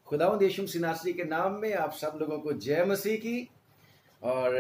खुदावंद यीशु मसीह नासरी के नाम में आप सब लोगों को जय मसीह की। और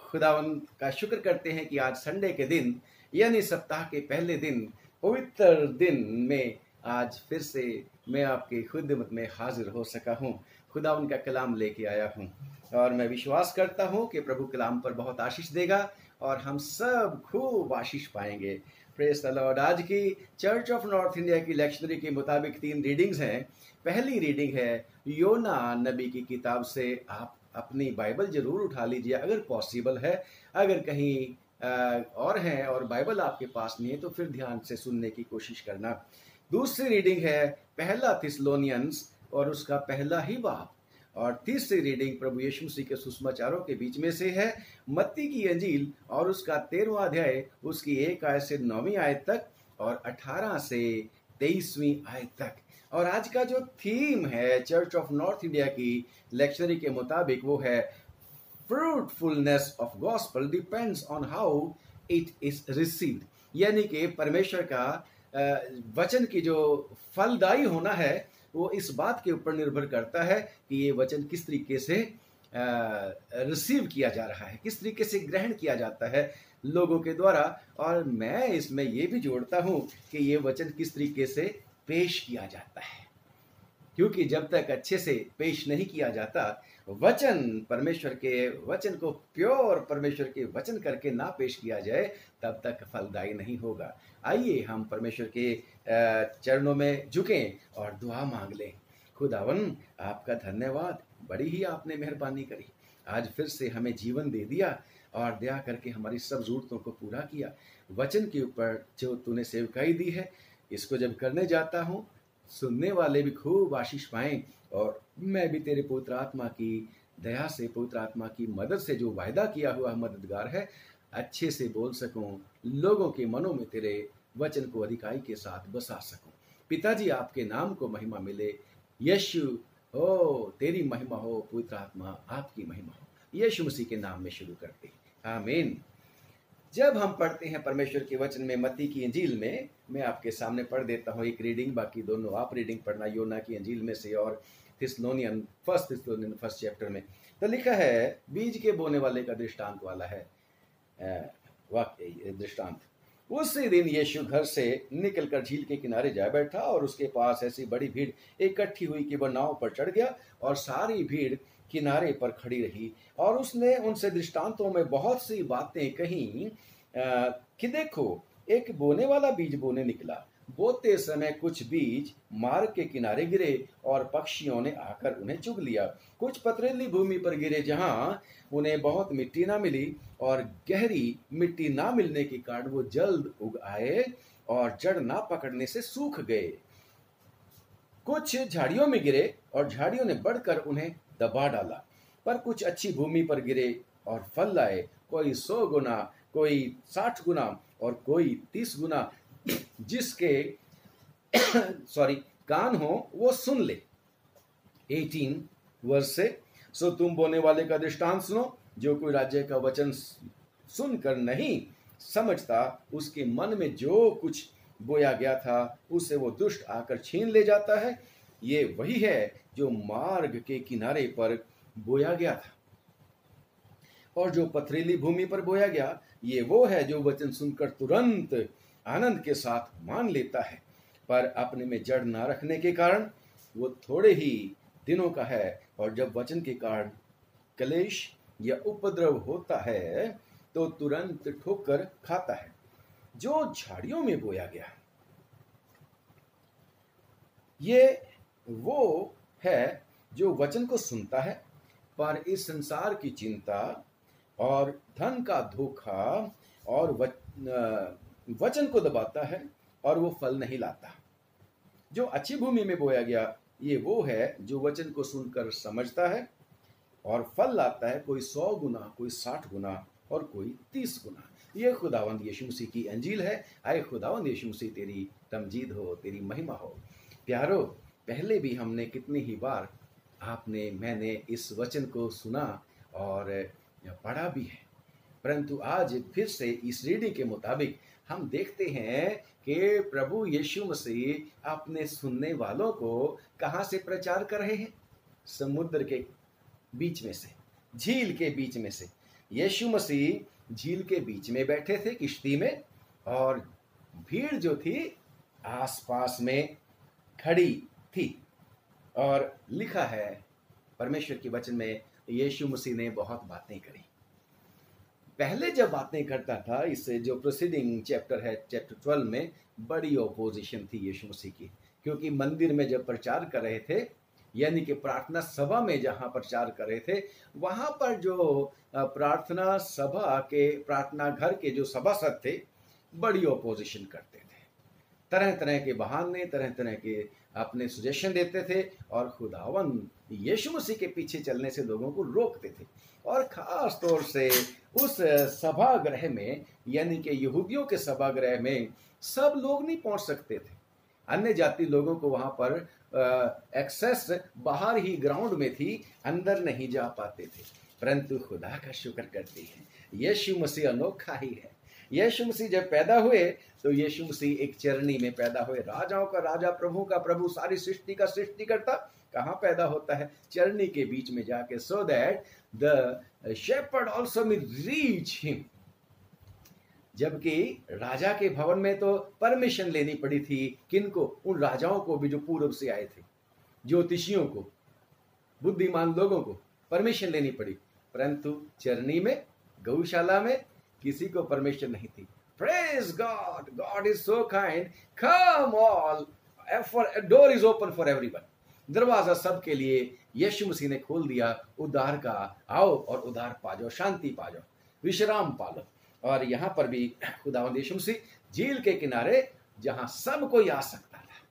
खुदावंद का शुक्र करते हैं कि आज संडे के दिन यानी सप्ताह के पहले दिन पवित्र दिन में आज फिर से मैं आपकी खिदमत में हाजिर हो सका हूँ। खुदावंद का कलाम लेके आया हूँ और मैं विश्वास करता हूँ कि प्रभु कलाम पर बहुत आशीष देगा और हम सब खूब आशीष पाएंगे। Praise the Lord. आज की चर्च ऑफ नॉर्थ इंडिया की लेक्शनरी के मुताबिक 3 रीडिंग्स हैं। पहली रीडिंग है योना नबी की किताब से। आप अपनी बाइबल जरूर उठा लीजिए अगर पॉसिबल है। अगर कहीं और हैं और बाइबल आपके पास नहीं है तो फिर ध्यान से सुनने की कोशिश करना। दूसरी रीडिंग है पहला थिस्सलुनीयंस और उसका पहला ही बाब। और तीसरी रीडिंग प्रभु यीशु मसीह के सुसमाचारों के बीच में से है मत्ती की अंजील और उसका 13वां अध्याय उसकी 1 आयत से 9वीं आयत तक और 18 से 23वीं आयत तक। और आज का जो थीम है चर्च ऑफ नॉर्थ इंडिया की लेक्शनरी के मुताबिक वो है fruitfulness of gospel depends on how it is received. यानी कि परमेश्वर का वचन की जो फलदायी होना है वो इस बात के ऊपर निर्भर करता है कि ये वचन किस तरीके से रिसीव किया जा रहा है, किस तरीके से ग्रहण किया जाता है लोगों के द्वारा। और मैं इसमें ये भी जोड़ता हूँ कि ये वचन किस तरीके से पेश किया जाता है, क्योंकि जब तक अच्छे से पेश नहीं किया जाता वचन, परमेश्वर के वचन को प्योर परमेश्वर के वचन करके ना पेश किया जाए तब तक फलदायी नहीं होगा। आइए हम परमेश्वर के चरणों में झुकें और दुआ मांग लें। खुदावन आपका धन्यवाद, बड़ी ही आपने मेहरबानी करी, आज फिर से हमें जीवन दे दिया और दया करके हमारी सब जरूरतों को पूरा किया। वचन के ऊपर जो तूने सेवकाई दी है इसको जब करने जाता हूँ सुनने वाले भी खूब आशीष पाएं और मैं भी तेरे पवित्र आत्मा की दया से, पवित्र आत्मा की मदद से जो वायदा किया हुआ मददगार है, अच्छे से बोल सकूं, लोगों के मनों में तेरे वचन को अधिकाई के साथ बसा सकूं। पिताजी आपके नाम को महिमा मिले। यीशु हो तेरी महिमा हो, पवित्र आत्मा आपकी महिमा हो। यीशु मसीह के नाम में शुरू करते हैं, आमीन। जब हम पढ़ते हैं परमेश्वर के वचन में मत्ती की अंजील में, मैं आपके सामने पढ़ देता हूँ एक रीडिंग, बाकी दोनों आप रीडिंग पढ़ना योना की अंजील में से और फर्स्ट थिस्सलुनीयन फर्स्ट चैप्टर में। तो लिखा है बीज के बोने वाले का दृष्टांत वाला है वाक्य दृष्टांत। उसी दिन यीशु घर से निकलकर झील के किनारे जा बैठा और उसके पास ऐसी बड़ी भीड़ इकट्ठी हुई कि वह नाव पर चढ़ गया और सारी भीड़ किनारे पर खड़ी रही। और उसने उनसे दृष्टांतों में बहुत सी बातें कहीं कि देखो एक बोने वाला बीज बोने निकला। बोते समय कुछ बीज मार्ग के किनारे गिरे और पक्षियों ने आकर उन्हें चुग लिया। कुछ पथरीली भूमि पर गिरे जहां उन्हें बहुत मिट्टी ना मिली और गहरी मिट्टी ना मिलने के कारण वो जल्द उग आए और जड़ ना पकड़ने से सूख गए। कुछ झाड़ियों में गिरे और झाड़ियों ने बढ़कर उन्हें दबा डाला। पर कुछ अच्छी भूमि पर गिरे और फल लाए, कोई 100 गुना, कोई 60 गुना और कोई 30 गुना। जिसके कान हो वो सुन ले। 18 वर्ष से सो तुम बोने वाले का दृष्टांत सुनो। जो कोई राज्य का वचन सुनकर नहीं समझता, उसके मन में जो कुछ बोया गया था उसे वो दुष्ट आकर छीन ले जाता है। ये वही है जो मार्ग के किनारे पर बोया गया था। और जो पथरीली भूमि पर बोया गया ये वो है जो वचन सुनकर तुरंत आनंद के साथ मान लेता है, पर अपने में जड़ ना रखने के कारण वो थोड़े ही दिनों का है और जब वचन के कारण क्लेश या उपद्रव होता है तो तुरंत ठोकर खाता है। जो झाड़ियों में बोया गया ये वो है जो वचन को सुनता है, पर इस संसार की चिंता और धन का धोखा और वचन को दबाता है और वो फल नहीं लाता। जो अच्छी भूमि में बोया गया ये वो है जो वचन को सुनकर समझता है और फल लाता है, कोई 100 गुना, कोई 60 गुना और कोई 30 गुना। ये खुदावंद यीशु मसीह की अंजील है। आए खुदावंद यीशु मसीह तेरी तमजीद हो, तेरी महिमा हो। प्यारो, पहले भी हमने कितनी ही बार मैंने इस वचन को सुना और पढ़ा भी है, परंतु आज फिर से इस रीडिंग के मुताबिक हम देखते हैं कि प्रभु यीशु मसीह अपने सुनने वालों को कहाँ से प्रचार कर रहे हैं? समुद्र के बीच में से, झील के बीच में से। यीशु मसीह झील के बीच में बैठे थे किश्ती में, और भीड़ जो थी आसपास में खड़ी थी। और लिखा है परमेश्वर के वचन में, यीशु मसीह ने बहुत बातें करी। पहले जब बातें करता था, इससे जो प्रोसीडिंग चैप्टर है, चैप्टर 12 में, बड़ी ऑपोजिशन थी यीशु मसीह की, क्योंकि मंदिर में जब प्रचार कर रहे थे, यानी कि प्रार्थना सभा में जहां प्रचार कर रहे थे, वहां पर जो प्रार्थना सभा के, प्रार्थना घर के जो सभासद थे, बड़ी ऑपोजिशन करते थे। तरह तरह के बहाने, तरह तरह के अपने सुजेशन देते थे, और खुदावन यीशु मसीह के पीछे चलने से लोगों को रोकते थे। और खास तौर से उस सभागृह में, यानी कि यहूदियों के सभागृह में सब लोग नहीं पहुंच सकते थे। अन्य जाति लोगों को वहां पर एक्सेस बाहर ही ग्राउंड में थी, अंदर नहीं जा पाते थे। परंतु खुदा का शुक्र करते हैं, यीशु मसीह अनोखा ही है। यीशु मसीह जब पैदा हुए तो यीशु मसीह एक चरनी में पैदा हुए। राजाओं का राजा, प्रभु का प्रभु, सारी सृष्टि का सृष्टिकर्ता कहाँ पैदा होता है? चरनी के बीच में जाके, so that the shepherd also may reach him. जबकि राजा के भवन में तो परमिशन लेनी पड़ी थी, किनको? उन राजाओं को भी जो पूर्व से आए थे, ज्योतिषियों को, बुद्धिमान लोगों को परमिशन लेनी पड़ी। परंतु चरनी में, गौशाला में किसी को परमिशन नहीं थी। Praise God, God is so kind. Come all, for a door is open for everyone. दरवाजा सबके लिए यीशु मसीह ने खोल दिया, उद्धार का। आओ और उद्धार पा जाओ, शांति पा जाओ, विश्राम पा लो। और यहाँ पर भी खुदावंद यीशु मसीह झील के किनारे, जहां सब कोई आ सकता था,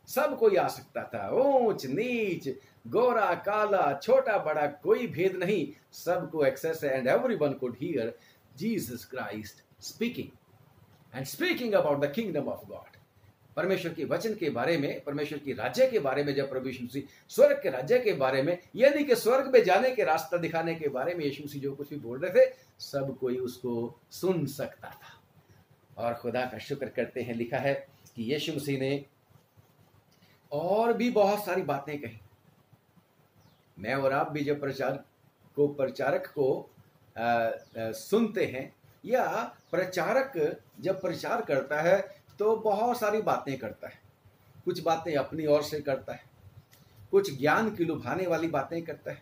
सब कोई आ सकता था, ऊंच नीच, गोरा काला, छोटा बड़ा, कोई भेद नहीं, सबको एक्सेस है। And everyone could hear Jesus Christ speaking about the kingdom of God. परमेश्वर के वचन के बारे में, परमेश्वर की राज्य के बारे में, जब प्रभु यीशु मसीह स्वर्ग के राज्य के बारे में, यानी कि स्वर्ग में जाने के रास्ता दिखाने के बारे में यीशु मसीह जो कुछ भी बोल रहे थे, सब कोई उसको सुन सकता था। और खुदा का शुक्र करते हैं, लिखा है कि यीशु मसीह ने और भी बहुत सारी बातें कही। मैं और आप भी जब प्रचारक को सुनते हैं, या प्रचारक जब प्रचार करता है तो बहुत सारी बातें करता है। कुछ बातें अपनी ओर से करता है, कुछ ज्ञान की लुभाने वाली बातें करता है,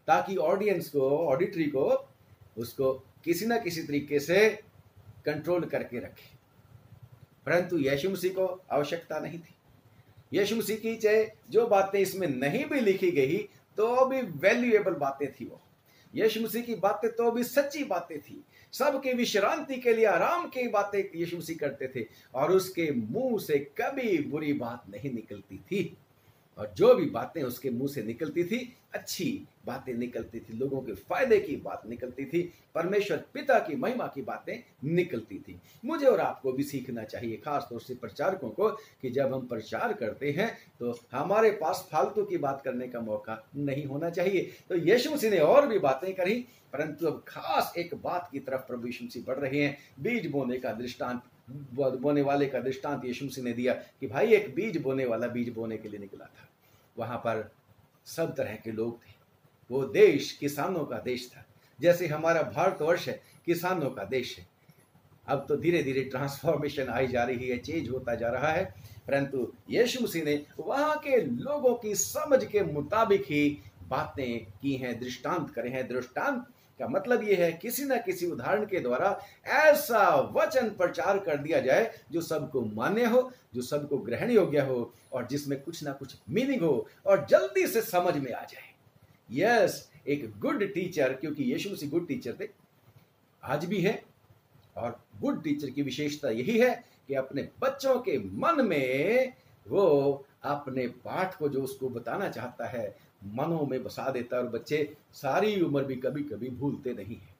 ताकि ऑडियंस को, ऑडिटरी को, उसको किसी ना किसी तरीके से कंट्रोल करके रखे। परंतु यीशु मसीह को आवश्यकता नहीं थी। यीशु मसीह की चाहे जो बातें इसमें नहीं भी लिखी गई तो भी वैल्यूएबल बातें थी। वो यीशु मसीह की बातें तो भी सच्ची बातें थी। सबके विश्रांति के लिए, आराम की बातें यीशु मसीह करते थे, और उसके मुंह से कभी बुरी बात नहीं निकलती थी। और जो भी बातें उसके मुंह से निकलती थी, अच्छी बातें निकलती थी, लोगों के फायदे की बात निकलती थी, परमेश्वर पिता की महिमा की बातें निकलती थी। मुझे और आपको भी सीखना चाहिए, खास तौर से प्रचारकों को, कि जब हम प्रचार करते हैं तो हमारे पास फालतू की बात करने का मौका नहीं होना चाहिए। तो यीशु मसीह ने और भी बातें करी, परंतु अब खास एक बात की तरफ प्रभु यीशु मसीह बढ़ रहे हैं। बीज बोने का दृष्टांत, बोने वाले का दृष्टांत यीशु मसीह ने दिया कि भाई एक बीज बोने वाला बीज बोने के लिए निकला था। वहां पर सब तरह के लोग थे। वो देश किसानों का देश था, जैसे हमारा भारतवर्ष है, किसानों का देश है। अब तो धीरे धीरे ट्रांसफॉर्मेशन आई जा रही है, चेंज होता जा रहा है, परंतु यीशु मसीह ने वहां के लोगों की समझ के मुताबिक ही बातें की हैं, दृष्टांत करे हैं। दृष्टांत का मतलब यह है किसी न किसी उदाहरण के द्वारा ऐसा वचन प्रचार कर दिया जाए जो सबको मान्य हो, जो सबको ग्रहण योग्य हो, और जिसमें कुछ ना कुछ मीनिंग हो और जल्दी से समझ में आ जाए। यस, एक गुड टीचर, क्योंकि यीशु मसीह गुड टीचर थे, आज भी है, और गुड टीचर की विशेषता यही है कि अपने बच्चों के मन में वो अपने पाठ को जो उसको बताना चाहता है मनों में बसा देता है, और बच्चे सारी उम्र भी कभी कभी भूलते नहीं है।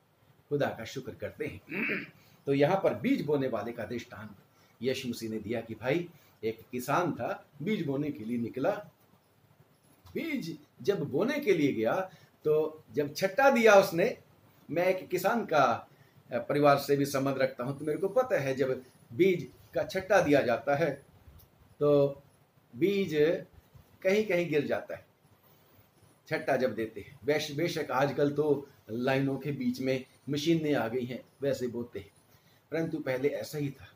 खुदा का शुक्र करते हैं। तो यहाँ पर बीज बोने वाले का दृष्टांत यीशु मसीह ने दिया कि भाई एक किसान था, बीज बोने के लिए निकला। बीज जब बोने के लिए गया तो जब छट्टा दिया उसने, मैं एक किसान का परिवार से भी संबंध रखता हूं, तो मेरे को पता है जब बीज का छट्टा दिया जाता है तो बीज कहीं कहीं गिर जाता है छट्टा जब देते हैं। बेशक आजकल तो लाइनों के बीच में मशीनें आ गई हैं, वैसे बोते हैं, परंतु पहले ऐसा ही था।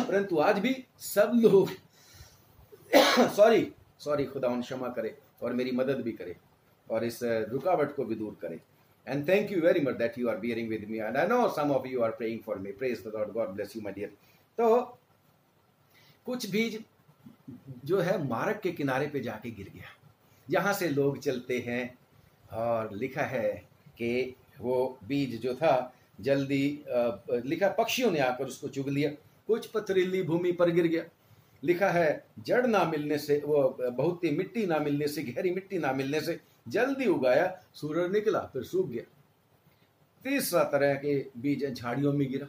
परंतु आज भी सब लोग सॉरी खुदावन क्षमा करे और मेरी मदद भी करे और इस रुकावट को भी दूर करे। And thank you very much that you are bearing with me, and I know some of you are praying for me. Praise the Lord. God bless you, my dear. तो कुछ बीज जो है मार्ग के किनारे पे जाके गिर गया, जहाँ से लोग चलते हैं, और लिखा है कि वो बीज जो था जल्दी लिखा पक्षियों ने आकर उसको चुग लिया। कुछ पथरीली भूमि पर गिर गया, लिखा है जड़ ना मिलने से, वो बहुत ही मिट्टी ना मिलने से, गहरी मिट्टी ना मिलने से जल्दी उगाया, सूरज निकला फिर सूख गया। तीसरा तरह के बीज झाड़ियों में गिरा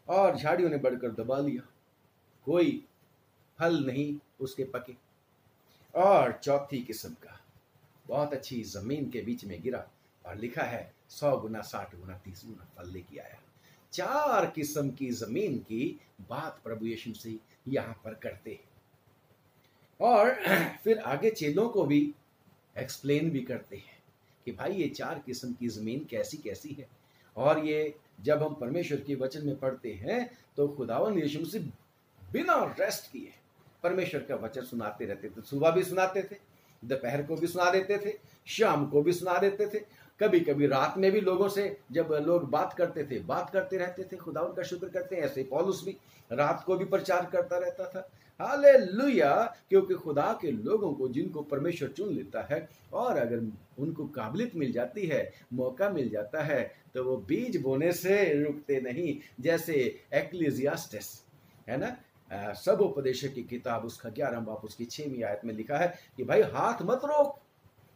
और झाड़ियों ने बढ़कर दबा लिया, कोई फल नहीं उसके पके। और चौथी किस्म का बहुत अच्छी जमीन के बीच में गिरा और लिखा है 100 गुना 60 गुना 30 गुना फल लेके आया। 4 किस्म की जमीन की बात प्रभु यीशु से यहाँ पर करते हैं और फिर आगे चेलों को भी एक्सप्लेन भी करते हैं कि भाई ये 4 किस्म की जमीन कैसी कैसी है। और ये जब हम परमेश्वर के वचन में पढ़ते हैं तो खुदावन यीशु से बिना रेस्ट किए परमेश्वर का वचन सुनाते रहते थे। सुबह भी सुनाते थे, दोपहर को भी सुना देते थे, शाम को भी सुना देते थे, कभी कभी रात में भी लोगों से जब लोग बात करते थे, बात करते रहते थे, खुदावन का शुक्र करते हैं। ऐसे पौलुस भी रात को भी प्रचार करता रहता था। हालेलुया, क्योंकि खुदा के लोगों को जिनको परमेश्वर चुन लेता है और अगर उनको काबिलियत मिल जाती है, मौका मिल जाता है, तो वो बीज बोने से रुकते नहीं। जैसे एक्लेसियास्टिस है ना, सब उपदेशक की किताब उसका 11वां बाब उसकी 6वीं आयत में लिखा है कि भाई हाथ मत रोक,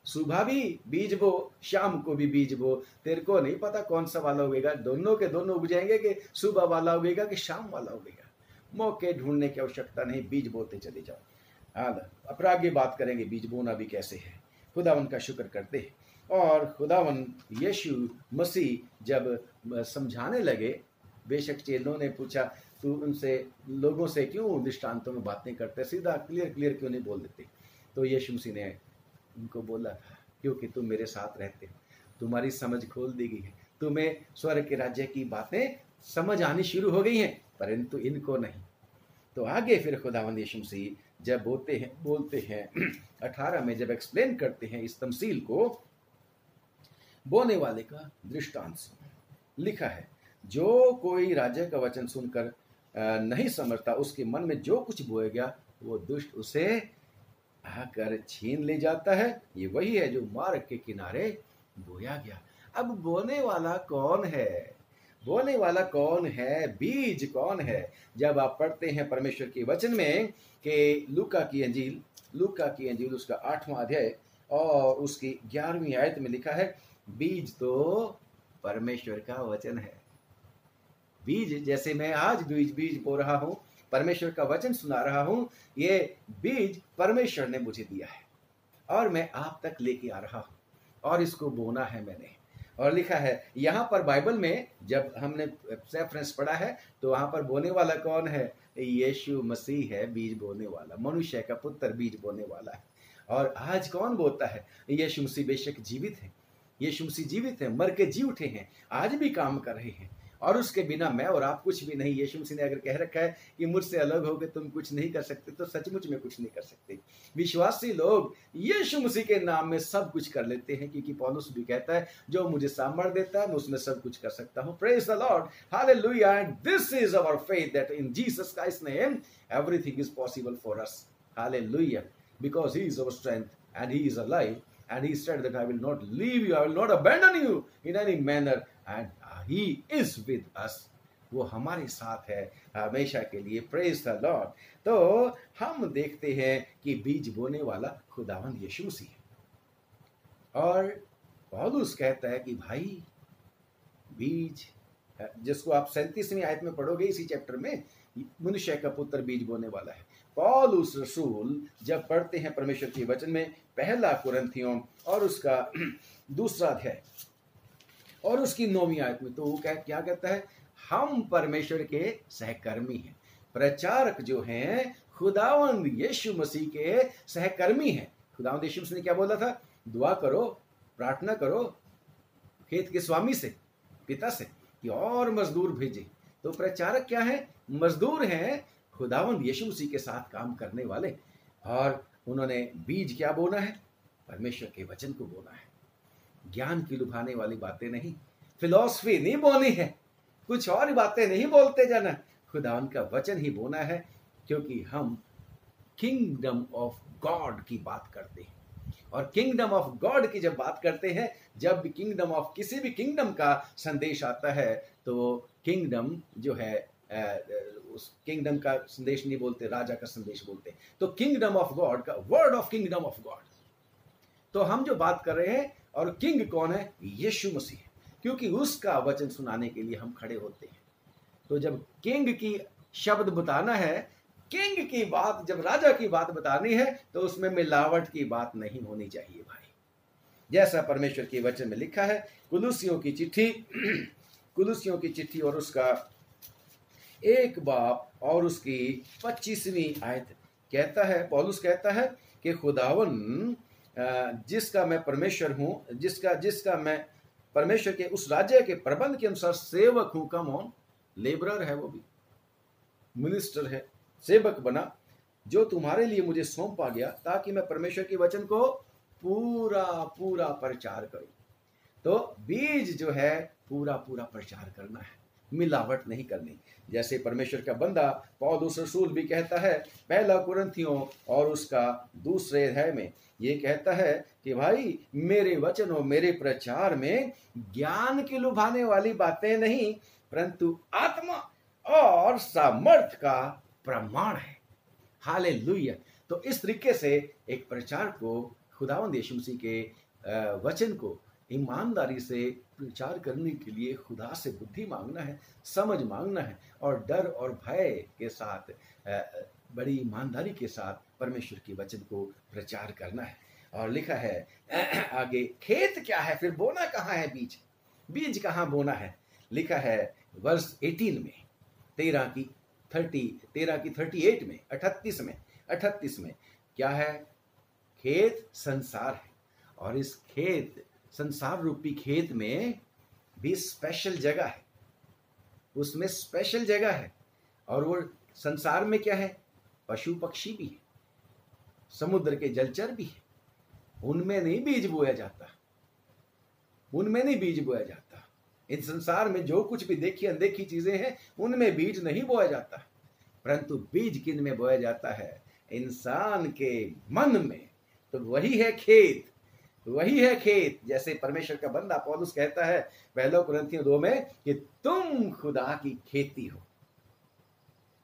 सुबह भी बीज बो, शाम को भी बीज बो, तेरे को नहीं पता कौन सा वाला उगेगा। दोनों के दोनों उग जाएंगे कि सुबह वाला उगेगा कि शाम वाला उगेगा। मौके ढूंढने की आवश्यकता नहीं, बीज बोते चले जाओ। हाँ, अब आगे बात करेंगे बीज बोना भी कैसे है। खुदावन का शुक्र करते हैं। और खुदावन यीशु मसीह जब समझाने लगे, बेशक चेलों ने पूछा तू उनसे लोगों से क्यों दृष्टांतों में बातें करते, सीधा क्लियर क्यों नहीं बोल देते। तो यीशु मसीह ने उनको बोला था क्योंकि तुम मेरे साथ रहते हो, तुम्हारी समझ खोल दी गई है, तुम्हें स्वर्ग के राज्य की बातें समझ आनी शुरू हो गई हैं, परंतु इनको नहीं। तो आगे फिर खुदावंद यीशु मसीह जब बोलते हैं 18 में जब एक्सप्लेन करते हैं इस तमसील को, बोने वाले का दृष्टांत लिखा है, जो कोई राज्य का वचन सुनकर नहीं समझता, उसके मन में जो कुछ बोया गया वो दुष्ट उसे आकर छीन ले जाता है। ये वही है जो मार्ग के किनारे बोया गया। अब बोने वाला कौन है? बोने वाला कौन है? बीज कौन है? जब आप पढ़ते हैं परमेश्वर के वचन में कि लूका की अंजील उसका 8वां अध्याय और उसकी 11वीं आयत में लिखा है, बीज तो परमेश्वर का वचन है। बीज जैसे मैं आज बीज बो रहा हूं, परमेश्वर का वचन सुना रहा हूं, ये बीज परमेश्वर ने मुझे दिया है और मैं आप तक लेके आ रहा हूं और इसको बोना है मैंने। और लिखा है यहाँ पर बाइबल में, जब हमने रेफरेंस पढ़ा है तो वहां पर बोने वाला कौन है? यीशु मसीह है बीज बोने वाला, मनुष्य का पुत्र बीज बोने वाला है। और आज कौन बोता है? यीशु मसीह बेशक जीवित है, यीशु मसीह जीवित है, मर के जी उठे हैं, आज भी काम कर रहे हैं और उसके बिना मैं और आप कुछ भी नहीं। यीशु मसीह ने अगर कह रखा है कि मुझसे अलग होकर तुम कुछ नहीं कर सकते, तो सचमुच में कुछ नहीं कर सकते। विश्वासी लोग यीशु मसीह के नाम में सब कुछ कर लेते हैं, क्योंकि पौलुस भी कहता है जो मुझे सामर्थ्य देता है मैं उसमें सब कुछ कर सकता हूँ। Praise the lord, hallelujah. And this is our faith that in Jesus Christ name everything is possible for us. Hallelujah, because he is our strength and he is alive and he said that I will not leave you, I will not abandon you in any manner, and he is with us। वो हमारे साथ है हमेशा के लिए। Praise the Lord. तो हम देखते हैं कि बीज बोने वाला खुदावंद यीशु मसीह है। और पौलुस कहता है कि भाई बीज, जिसको आप 37वीं आयत में पढ़ोगे इसी चैप्टर में, मनुष्य का पुत्र बीज बोने वाला है। पौलुस रसूल जब पढ़ते हैं परमेश्वर के वचन में 1 कुरिन्थियों और उसका 2 अध्याय और उसकी 9वीं आयत में, तो वो क्या कहता है? हम परमेश्वर के सहकर्मी हैं। प्रचारक जो हैं खुदावंद यीशु मसीह के सहकर्मी हैं। खुदावंद यीशु मसीह ने क्या बोला था? दुआ करो, प्रार्थना करो खेत के स्वामी से, पिता से, कि और मजदूर भेजे। तो प्रचारक क्या है? मजदूर हैं, खुदावंद यीशु मसीह के साथ काम करने वाले। और उन्होंने बीज क्या बोना है? परमेश्वर के वचन को बोना है। ज्ञान की लुभाने वाली बातें नहीं, फिलॉसफी नहीं बोनी है, कुछ और बातें नहीं बोलते जाना, खुदावंद का वचन ही बोना है। क्योंकि हम किंगडम ऑफ गॉड की बात करते हैं। और किंगडम ऑफ गॉड की जब बात करते हैं, जब भी किंगडम ऑफ किसी भी किंगडम का संदेश आता है, तो किंगडम जो है उस किंगडम का संदेश नहीं बोलते, राजा का संदेश बोलते। तो किंगडम ऑफ गॉड का word of kingdom of God. तो हम जो बात कर रहे हैं, और किंग कौन है? यीशु मसीह, क्योंकि उसका वचन सुनाने के लिए हम खड़े होते हैं। तो जब किंग की शब्द बताना है, किंग की बात, जब राजा की बात बतानी है, तो उसमें मिलावट की बात नहीं होनी चाहिए भाई। जैसा परमेश्वर के वचन में लिखा है, कुलुसियों की चिट्ठी और उसका 1 बाब और उसकी 25वीं आयत कहता है, पौलुस कहता है कि खुदावन जिसका मैं परमेश्वर हूं, जिसका मैं परमेश्वर के उस राज्य के प्रबंध के अनुसार सेवक हूं। कम ऑन, लेबरर है, वो भी मिनिस्टर है, सेवक बना, जो तुम्हारे लिए मुझे सौंपा गया, ताकि मैं परमेश्वर के वचन को पूरा पूरा प्रचार करूं। तो बीज जो है पूरा पूरा प्रचार करना है, मिलावट नहीं करनी। जैसे परमेश्वर का बंदा पौलुस रसूल भी कहता है, 1 कुरिन्थियों और उसका 2 अध्याय में ये कहता है कि भाई मेरे वचन और मेरे प्रचार में ज्ञान की लुभाने वाली बातें नहीं, परंतु आत्मा और सामर्थ का प्रमाण है। हालेलुया। तो इस तरीके से एक प्रचार को, खुदावंद यीशु मसीह के वचन को ईमानदारी से प्रचार करने के लिए खुदा से बुद्धि मांगना है, समझ मांगना है, और डर और भय के साथ, बड़ी ईमानदारी के साथ परमेश्वर के वचन को प्रचार करना है। और लिखा है आगे, खेत क्या है, फिर बोना कहाँ है, बीज कहाँ बोना है? लिखा है वर्ष 18 में, 13 की 38 में, 38 में क्या है? खेत संसार है। और इस खेत, संसार रूपी खेत में भी स्पेशल जगह है, उसमें स्पेशल जगह है। और वो संसार में क्या है? पशु पक्षी भी है, समुद्र के जलचर भी है। उनमें नहीं बीज बोया जाता, उनमें नहीं बीज बोया जाता। इस संसार में जो कुछ भी देखी अनदेखी चीजें हैं, उनमें बीज नहीं बोया जाता, परंतु बीज किन में बोया जाता है? इंसान के मन में। तो वही है खेत, वही है खेत। जैसे परमेश्वर का बंदा पौलुस कहता है 1 कुरिन्थियों 2 में कि तुम खुदा की खेती हो।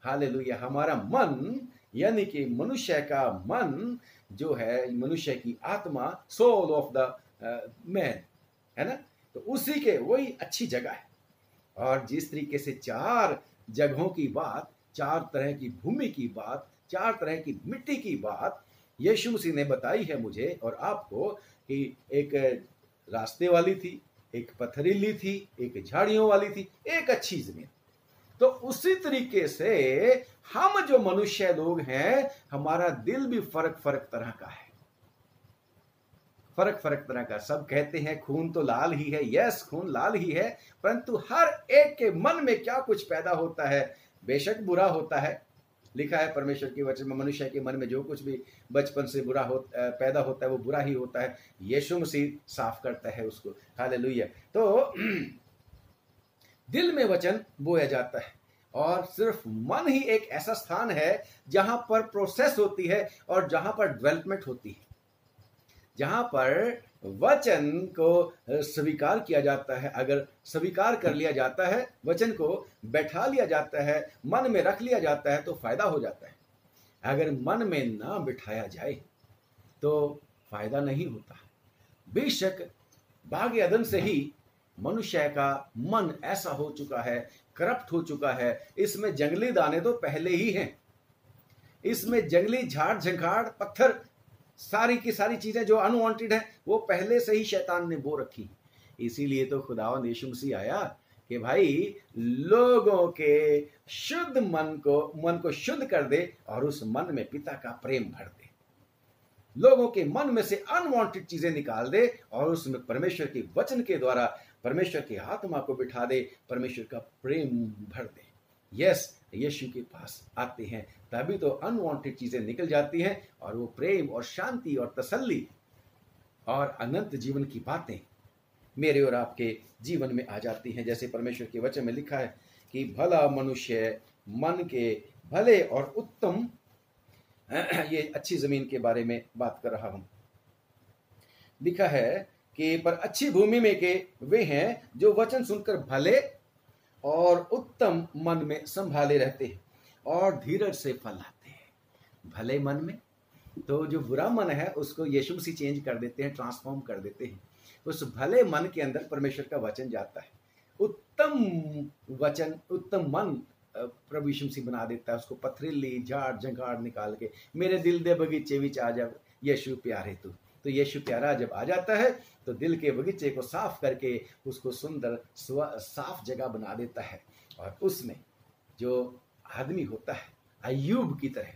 हालेलुया। हमारा मन, यानी कि मनुष्य का मन जो है, मनुष्य की आत्मा, सोल ऑफ द मैन, है ना? तो उसी के वही अच्छी जगह है। और जिस तरीके से 4 जगहों की बात, 4 तरह की भूमि की बात, 4 तरह की मिट्टी की बात यीशु मसीह ने बताई है मुझे और आपको, कि एक रास्ते वाली थी, एक पथरीली थी, एक झाड़ियों वाली थी, एक अच्छी जमीन। तो उसी तरीके से हम जो मनुष्य लोग हैं, हमारा दिल भी फर्क तरह का है, फर्क तरह का। सब कहते हैं खून तो लाल ही है, यस खून लाल ही है, परंतु हर एक के मन में क्या कुछ पैदा होता है, बेशक बुरा होता है। लिखा है परमेश्वर के वचन में, मनुष्य के मन में जो कुछ भी बचपन से बुरा पैदा होता है वो बुरा ही होता है। यीशु मसीह साफ करता है उसको। हालेलुया। तो दिल में वचन बोया जाता है, और सिर्फ मन ही एक ऐसा स्थान है जहां पर प्रोसेस होती है और जहां पर डेवलपमेंट होती है, जहां पर वचन को स्वीकार किया जाता है। अगर स्वीकार कर लिया जाता है, वचन को बैठा लिया जाता है, मन में रख लिया जाता है, तो फायदा हो जाता है। अगर मन में ना बिठाया जाए तो फायदा नहीं होता। बेशक भाग्य अदन से ही मनुष्य का मन ऐसा हो चुका है, करप्ट हो चुका है। इसमें जंगली दाने तो पहले ही हैं, इसमें जंगली झाड़ झंखाड़ पत्थर, सारी की सारी चीजें जो अनवांटेड है, वो पहले से ही शैतान ने बो रखी। इसीलिए तो खुदावंद यीशु मसीह आया कि भाई लोगों के शुद्ध मन को शुद्ध कर दे और उस मन में पिता का प्रेम भर दे, लोगों के मन में से अनवांटेड चीजें निकाल दे और उसमें परमेश्वर के वचन के द्वारा परमेश्वर की आत्मा को बिठा दे, परमेश्वर का प्रेम भर दे। यस, यीशु के पास आते हैं तभी तो अनवांटेड चीजें निकल जाती हैं और वो प्रेम और शांति और तसल्ली और अनंत जीवन की बातें मेरे और आपके जीवन में आ जाती हैं। जैसे परमेश्वर के वचन में लिखा है कि भला मनुष्य मन के भले और उत्तम, ये अच्छी जमीन के बारे में बात कर रहा हूं, लिखा है कि पर अच्छी भूमि में के वे हैं जो वचन सुनकर भले और उत्तम मन में संभाले रहते हैं और धीरज से फल लाते हैं। भले मन में तो जो बुरा मन है उसको यीशु मसीह चेंज कर देते हैं, ट्रांसफॉर्म कर देते हैं। उस भले मन के अंदर परमेश्वर का वचन जाता है। उत्तम वचन, उत्तम मन प्रभु यीशु मसीह बना देता है उसको। पथरीली झाड़ झंगाड़ निकाल के मेरे दिल दे बगीचे विच आ जा यीशु प्यारे तू, तो यीशु प्यारा जब आ जाता है तो दिल के बगीचे को साफ करके उसको सुंदर साफ जगह बना देता है। और उसमें जो आदमी होता है अय्यूब की तरह,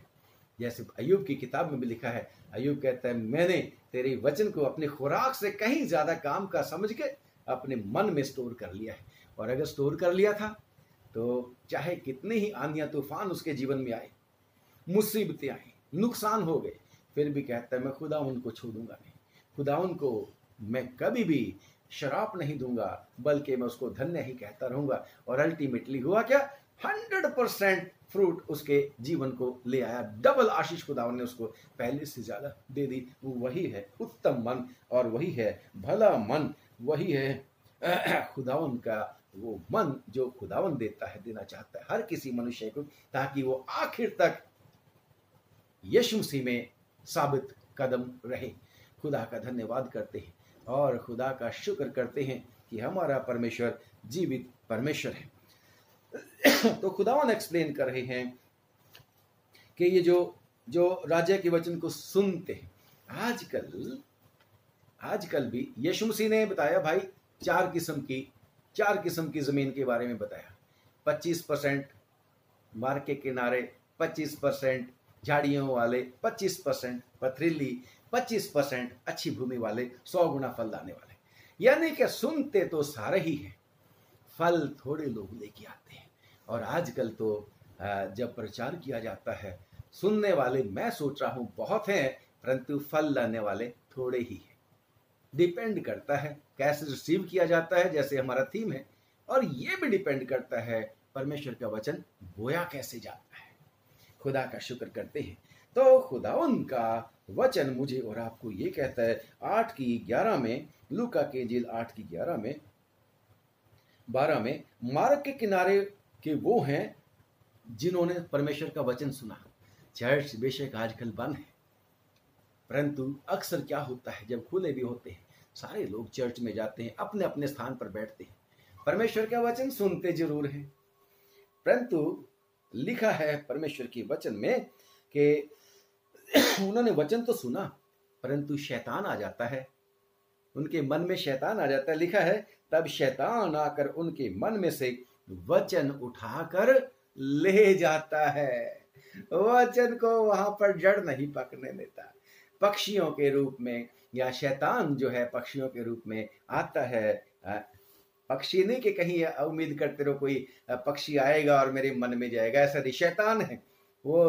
जैसे अय्यूब की किताब में भी लिखा है, अय्यूब कहता है मैंने तेरे वचन को अपनी खुराक से कहीं ज्यादा काम का समझ के अपने मन में स्टोर कर लिया है। और अगर स्टोर कर लिया था तो चाहे कितने ही आंधियां तूफान उसके जीवन में आए, मुसीबतें आई, नुकसान हो गए, फिर भी कहता है मैं खुदावन को छोड़ूंगा नहीं, खुदावन को मैं कभी भी शराप नहीं दूंगा, बल्कि मैं उसको धन्य ही कहता रहूंगा। और अल्टीमेटली हुआ क्या, 100% फ्रूट उसके जीवन को ले आया, डबल आशीष खुदावन ने उसको पहले से ज्यादा दे दी। वो वही है उत्तम मन और वही है भला मन, वही है खुदावन का वो मन जो खुदावन देता है, देना चाहता है हर किसी मनुष्य को, ताकि वो आखिर तक यीशु मसीह में साबित कदम रहे। खुदा का धन्यवाद करते हैं और खुदा का शुक्र करते हैं कि हमारा परमेश्वर जीवित परमेश्वर है। तो खुदावन एक्सप्लेन कर रहे हैं कि ये जो राजा के वचन को सुनते हैं, आजकल भी यीशु मसीह ने बताया भाई चार किस्म की जमीन के बारे में बताया। 25% मार्ग के किनारे, 25% झाड़ियों वाले, 25% पथरीली, 25% अच्छी भूमि वाले, 100 गुना फल लाने वाले। यानी कि सुनते तो सारे ही हैं, फल थोड़े लोग लेके आते हैं। और आजकल तो जब प्रचार किया जाता है, सुनने वाले मैं सोच रहा हूं बहुत हैं, परंतु फल लाने वाले थोड़े ही हैं। डिपेंड करता है कैसे रिसीव किया जाता है, जैसे हमारा थीम है, और ये भी डिपेंड करता है परमेश्वर का वचन बोया कैसे जाता है। खुदा का शुक्र करते हैं। तो खुदावन का वचन मुझे और आपको ये कहता है 8:11 में, लूका के इंजील 8:11 में 12 में, मार्ग के किनारे के वो हैं जिन्होंने परमेश्वर का वचन सुना। चर्च बेशक आजकल बंद है, परंतु अक्सर क्या होता है जब खुले भी होते हैं, सारे लोग चर्च में जाते हैं, अपने अपने स्थान पर बैठते हैं, परमेश्वर का वचन सुनते जरूर हैं, परंतु लिखा है परमेश्वर के वचन में कि उन्होंने वचन तो सुना परंतु शैतान आ जाता है, उनके मन में शैतान आ जाता है। लिखा है तब शैतान आकर उनके मन में से वचन उठाकर ले जाता है। वचन को वहां पर जड़ नहीं पकड़ने देता। पक्षियों के रूप में, या शैतान जो है पक्षियों के रूप में आता है। पक्षी नहीं कि कहीं उम्मीद करते रहो कोई पक्षी आएगा और मेरे मन में जाएगा, ऐसा नहीं। शैतान है वो,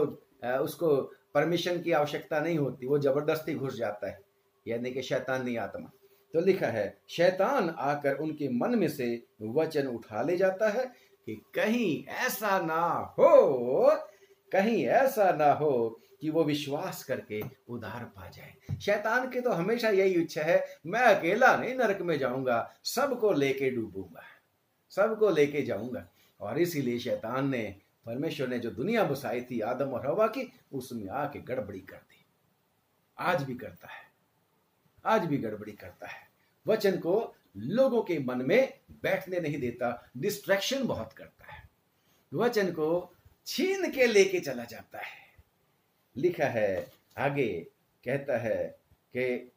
उसको परमिशन की आवश्यकता नहीं होती, वो जबरदस्ती घुस जाता है, यानी कि शैतानी आत्मा। तो लिखा है शैतान आकर उनके मन में से वचन उठा ले जाता है कि कहीं ऐसा ना हो कि वो विश्वास करके उद्धार पा जाए। शैतान की तो हमेशा यही इच्छा है, मैं अकेला नहीं नरक में जाऊंगा, सबको लेके डूबूंगा, सबको लेके जाऊंगा। और इसीलिए शैतान ने, परमेश्वर ने जो दुनिया बसाई थी आदम और हवा की, उसमें आके गड़बड़ी कर दी। आज भी करता है, आज भी गड़बड़ी करता है। वचन को लोगों के मन में बैठने नहीं देता, डिस्ट्रैक्शन बहुत करता है, वचन को छीन के लेके चला जाता है। लिखा है आगे, कहता है कि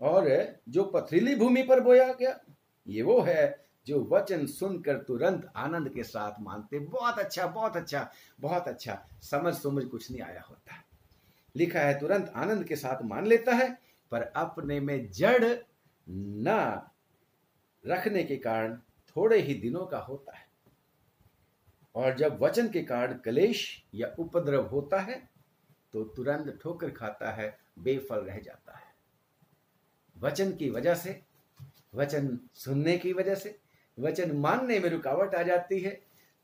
और जो पथरीली भूमि पर बोया गया, ये वो है जो वचन सुनकर तुरंत आनंद के साथ मानते। बहुत अच्छा, बहुत अच्छा, बहुत अच्छा। समझ कुछ नहीं आया होता। लिखा है तुरंत आनंद के साथ मान लेता है, पर अपने में जड़ न रखने के कारण थोड़े ही दिनों का होता है। और जब वचन के कारण क्लेश या उपद्रव होता है तो तुरंत ठोकर खाता है, बेफल रह जाता है। वचन की वजह से, वचन सुनने की वजह से, वचन मानने में रुकावट आ जाती है,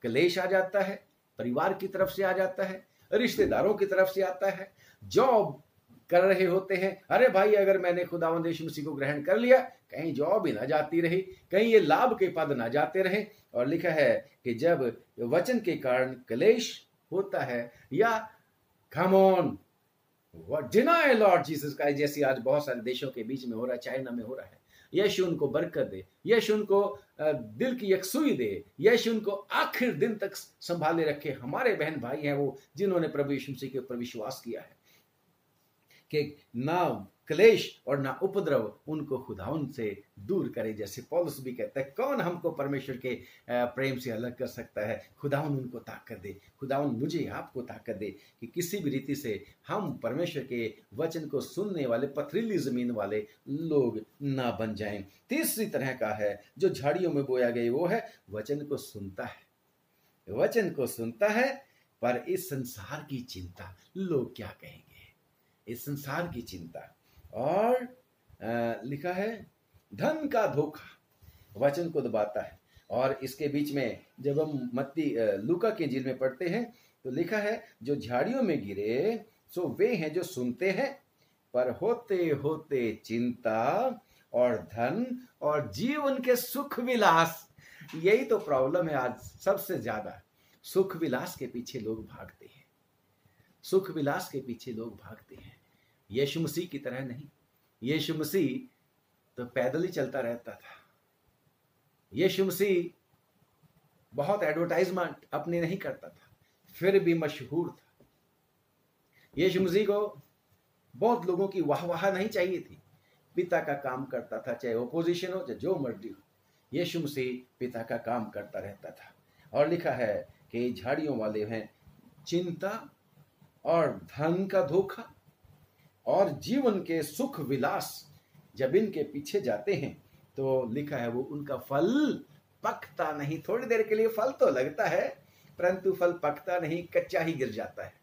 क्लेश आ जाता है, परिवार की तरफ से आ जाता है, रिश्तेदारों की तरफ से आता है, जॉब कर रहे होते हैं, अरे भाई अगर मैंने खुदावंद यीशु मसीह को ग्रहण कर लिया, कहीं जॉब ही ना जाती रही, कहीं ये लाभ के पद ना जाते रहे। और लिखा है कि जब वचन के कारण क्लेश होता है या come on deny Lord Jesus का, जैसे आज बहुत सारे देशों के बीच में हो रहा है, चाइना में हो रहा है, यीशु उनको बरकत दे, यीशु उनको दिल की यकसुई दे, यीशु उनको आखिर दिन तक संभाले रखे। हमारे बहन भाई हैं वो जिन्होंने प्रभु यीशु मसीह के ऊपर विश्वास किया है कि ना क्लेश और ना उपद्रव उनको खुदावन से दूर करे। जैसे पौलुस भी कहता है, कौन हमको परमेश्वर के प्रेम से अलग कर सकता है? खुदावन उनको ताकत दे, खुदावन मुझे आपको ताकत दे कि किसी भी रीति से हम परमेश्वर के वचन को सुनने वाले पथरीली जमीन वाले लोग ना बन जाएं। तीसरी तरह का है जो झाड़ियों में बोया गया, वो है वचन को सुनता है, वचन को सुनता है पर इस संसार की चिंता, लोग क्या कहेंगे, इस संसार की चिंता। और लिखा है धन का धोखा वचन को दबाता है। और इसके बीच में जब हम लूका के इंजील में पढ़ते हैं तो लिखा है जो झाड़ियों में गिरे सो वे हैं जो सुनते हैं, पर होते होते चिंता और धन और जीवन के सुख विलास, यही तो प्रॉब्लम है आज सबसे ज्यादा। सुख विलास के पीछे लोग भागते हैं, सुख विलास के पीछे लोग भागते हैं। यीशु मसीह की तरह नहीं। यीशु मसीह तो पैदल ही चलता रहता था। यीशु मसीह बहुत एडवर्टाइजमेंट अपने नहीं करता था, फिर भी मशहूर था। यीशु मसीह को बहुत लोगों की वाह नहीं चाहिए थी, पिता का काम करता था, चाहे ओपोजिशन हो चाहे जो मर्जी हो, यीशु मसीह पिता का काम करता रहता था। और लिखा है कि झाड़ियों वाले हैं चिंता और धन का धोखा और जीवन के सुख विलास, जब इनके पीछे जाते हैं तो लिखा है वो उनका फल पकता नहीं। थोड़ी देर के लिए फल तो लगता है परंतु फल पकता नहीं, कच्चा ही गिर जाता है।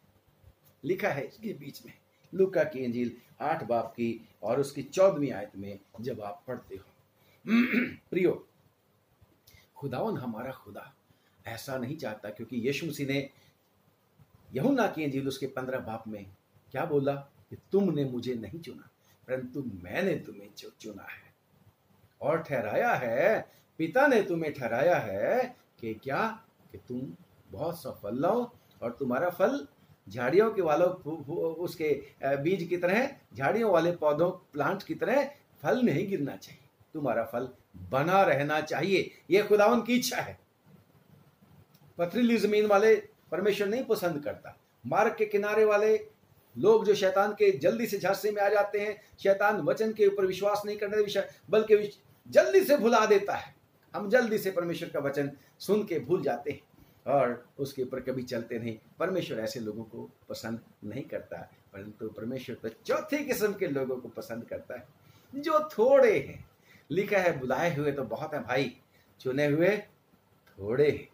लिखा है इसके बीच में लूका की इंजील 8 बाब की और उसकी 14वीं आयत में जब आप पढ़ते हो। प्रियो, खुदावन हमारा खुदा ऐसा नहीं चाहता, क्योंकि यीशु मसीह ने यूहन्ना की इंजील उसके 15 बाब में क्या बोला कि तुमने मुझे नहीं चुना परंतु मैंने तुम्हें चुना है और ठहराया है, पिता ने तुम्हें ठहराया है कि क्या, कि तुम बहुत सा फल लाओ और तुम्हारा फल झाड़ियों के वालों उसके बीज की तरह, झाड़ियों वाले पौधों प्लांट की तरह फल नहीं गिरना चाहिए, तुम्हारा फल बना रहना चाहिए। यह खुदावन की इच्छा है। पथरीली जमीन वाले परमेश्वर नहीं पसंद करता। मार्ग के किनारे वाले लोग जो शैतान के जल्दी से झांसे में आ जाते हैं, शैतान वचन के ऊपर विश्वास नहीं करने बल्कि जल्दी से भुला देता है। हम जल्दी से परमेश्वर का वचन सुन के भूल जाते हैं और उसके ऊपर कभी चलते नहीं। परमेश्वर ऐसे लोगों को पसंद नहीं करता, परंतु परमेश्वर तो चौथी किस्म के लोगों को पसंद करता है, जो थोड़े हैं। लिखा है बुलाए हुए तो बहुत है भाई, चुने हुए थोड़े हैं।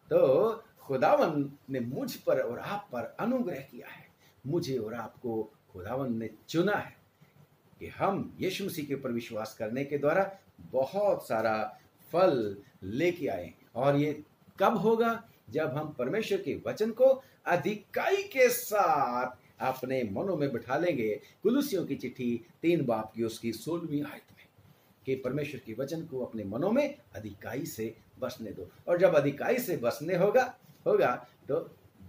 तो खुदावन ने मुझ पर और आप पर अनुग्रह किया है, मुझे और आपको खुदावन ने चुना है कि हम यीशु मसीह के ऊपर विश्वास करने के द्वारा बहुत सारा फल लेके आए। और ये कब होगा? जब हम परमेश्वर के वचन को अधिकाई के साथ अपने मनों में बिठा लेंगे। कुलुसियों की चिट्ठी 3 बाब की उसकी 16वीं आयत में कि परमेश्वर के वचन को अपने मनों में अधिकाई से बसने दो। और जब अधिकाई से बसने होगा तो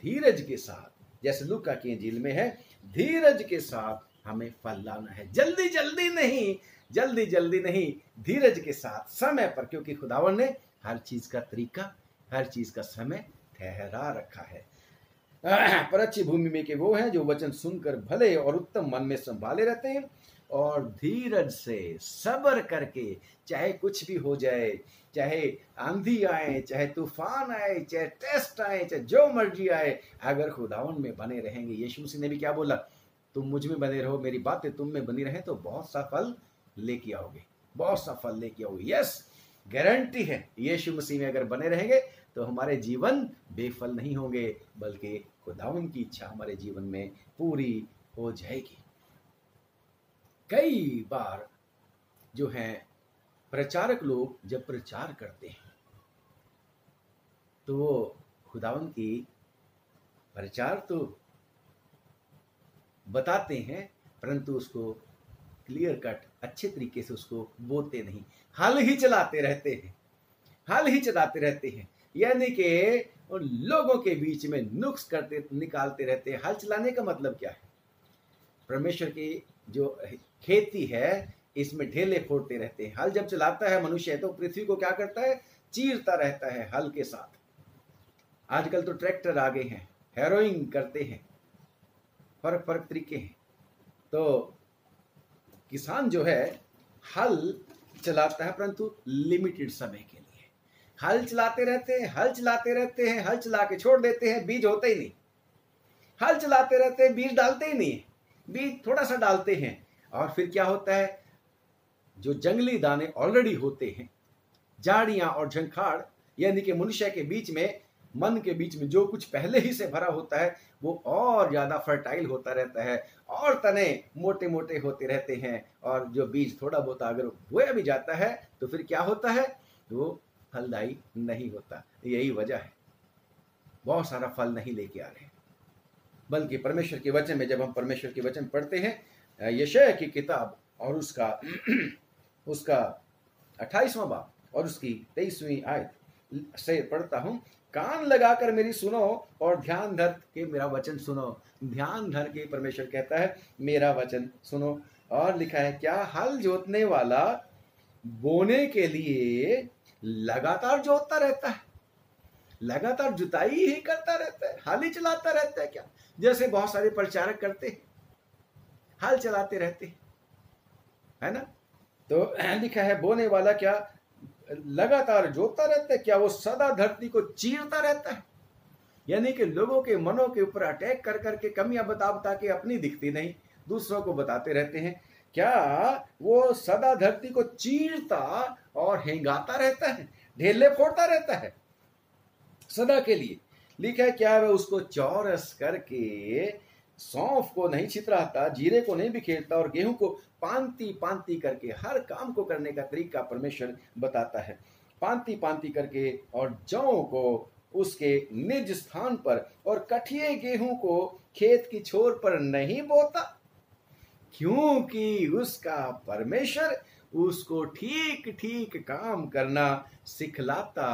धीरज के साथ, जैसे लूका की इंजील में है, धीरज के साथ हमें फल लाना है। जल्दी जल्दी नहीं, धीरज के साथ, समय पर, क्योंकि खुदावन ने हर चीज का तरीका, हर चीज का समय ठहरा रखा है। पर अच्छी भूमि में के वो हैं जो वचन सुनकर भले और उत्तम मन में संभाले रहते हैं और धीरज से सब्र करके, चाहे कुछ भी हो जाए, चाहे आंधी आए, चाहे तूफान आए, चाहे टेस्ट आए, चाहे जो मर्जी आए, अगर खुदावन में बने रहेंगे। यीशु मसीह ने भी क्या बोला, तुम मुझ में बने रहो, मेरी बातें तुम में बनी रहे तो बहुत सा फल लेके आओगे, बहुत सा फल लेके आओगे। यस, गारंटी है, यीशु मसीह में अगर बने रहेंगे तो हमारे जीवन बेफल नहीं होंगे, बल्कि खुदावन की इच्छा हमारे जीवन में पूरी हो जाएगी। कई बार जो है प्रचारक लोग जब प्रचार करते हैं तो वो खुदावन की प्रचार तो बताते हैं, परंतु उसको क्लियर कट अच्छे तरीके से उसको बोलते नहीं, हल ही चलाते रहते हैं, हल ही चलाते रहते हैं। यानी कि उन लोगों के बीच में नुक्स करते निकालते रहते हैं। हल चलाने का मतलब क्या है? परमेश्वर की जो खेती है इसमें ढेले फोड़ते रहते हैं। हल जब चलाता है मनुष्य तो पृथ्वी को क्या करता है, चीरता रहता है हल के साथ। आजकल तो ट्रैक्टर आ गए हैं, हैरोइंग करते हैं, फर्क फर्क तरीके हैं। तो किसान जो है हल चलाता है, परंतु लिमिटेड समय के लिए हल चलाते रहते हैं, हल चलाते रहते हैं, हल चला के छोड़ देते हैं, बीज होते ही नहीं। हल चलाते रहते हैं, बीज डालते ही नहीं, बीज थोड़ा सा डालते हैं, और फिर क्या होता है, जो जंगली दाने ऑलरेडी होते हैं, झाड़ियां और झंखाड़, यानी कि मनुष्य के बीच में, मन के बीच में जो कुछ पहले ही से भरा होता है वो और ज्यादा फर्टाइल होता रहता है, और तने मोटे मोटे होते रहते हैं, और जो बीज थोड़ा बहुत अगर बोया भी जाता है तो फिर क्या होता है, वो फलदायी नहीं होता। यही वजह है बहुत सारा फल नहीं लेके आ रहे। बल्कि परमेश्वर के वचन में जब हम परमेश्वर के वचन पढ़ते हैं, यशायाह की किताब और उसका 28वां बाब और उसकी 23वीं आयत से पढ़ता हूं, कान लगाकर मेरी सुनो और ध्यान धर के मेरा वचन सुनो। ध्यान धर के परमेश्वर कहता है मेरा वचन सुनो। और लिखा है, क्या हल जोतने वाला बोने के लिए लगातार जोतता रहता है, लगातार जुताई ही करता रहता है, हल ही चलाता रहता है क्या? जैसे बहुत सारे प्रचारक करते हैं, हल चलाते रहते हैं, है ना। तो लिखा है, बोने वाला क्या लगातार जोतता रहता है, क्या वो सदा धरती को चीरता रहता है? यानी कि लोगों के मनों के ऊपर अटैक कर करके कमियां बता बता के अपनी दिखती नहीं, दूसरों को बताते रहते हैं। क्या वो सदा धरती को चीरता और हेंगाता रहता है, ढेले फोड़ता रहता है सदा के लिए? लिखा है, क्या वह उसको चौरस करके सौंफ को नहीं छितराता, जीरे को नहीं बिखेरता, और गेहूं को पांति पांति करके? हर काम को करने का तरीका परमेश्वर बताता है, पांति पांति करके, और जौ को उसके निज स्थान पर और कठिए गेहूं को खेत की छोर पर नहीं बोता, क्योंकि उसका परमेश्वर उसको ठीक ठीक काम करना सिखलाता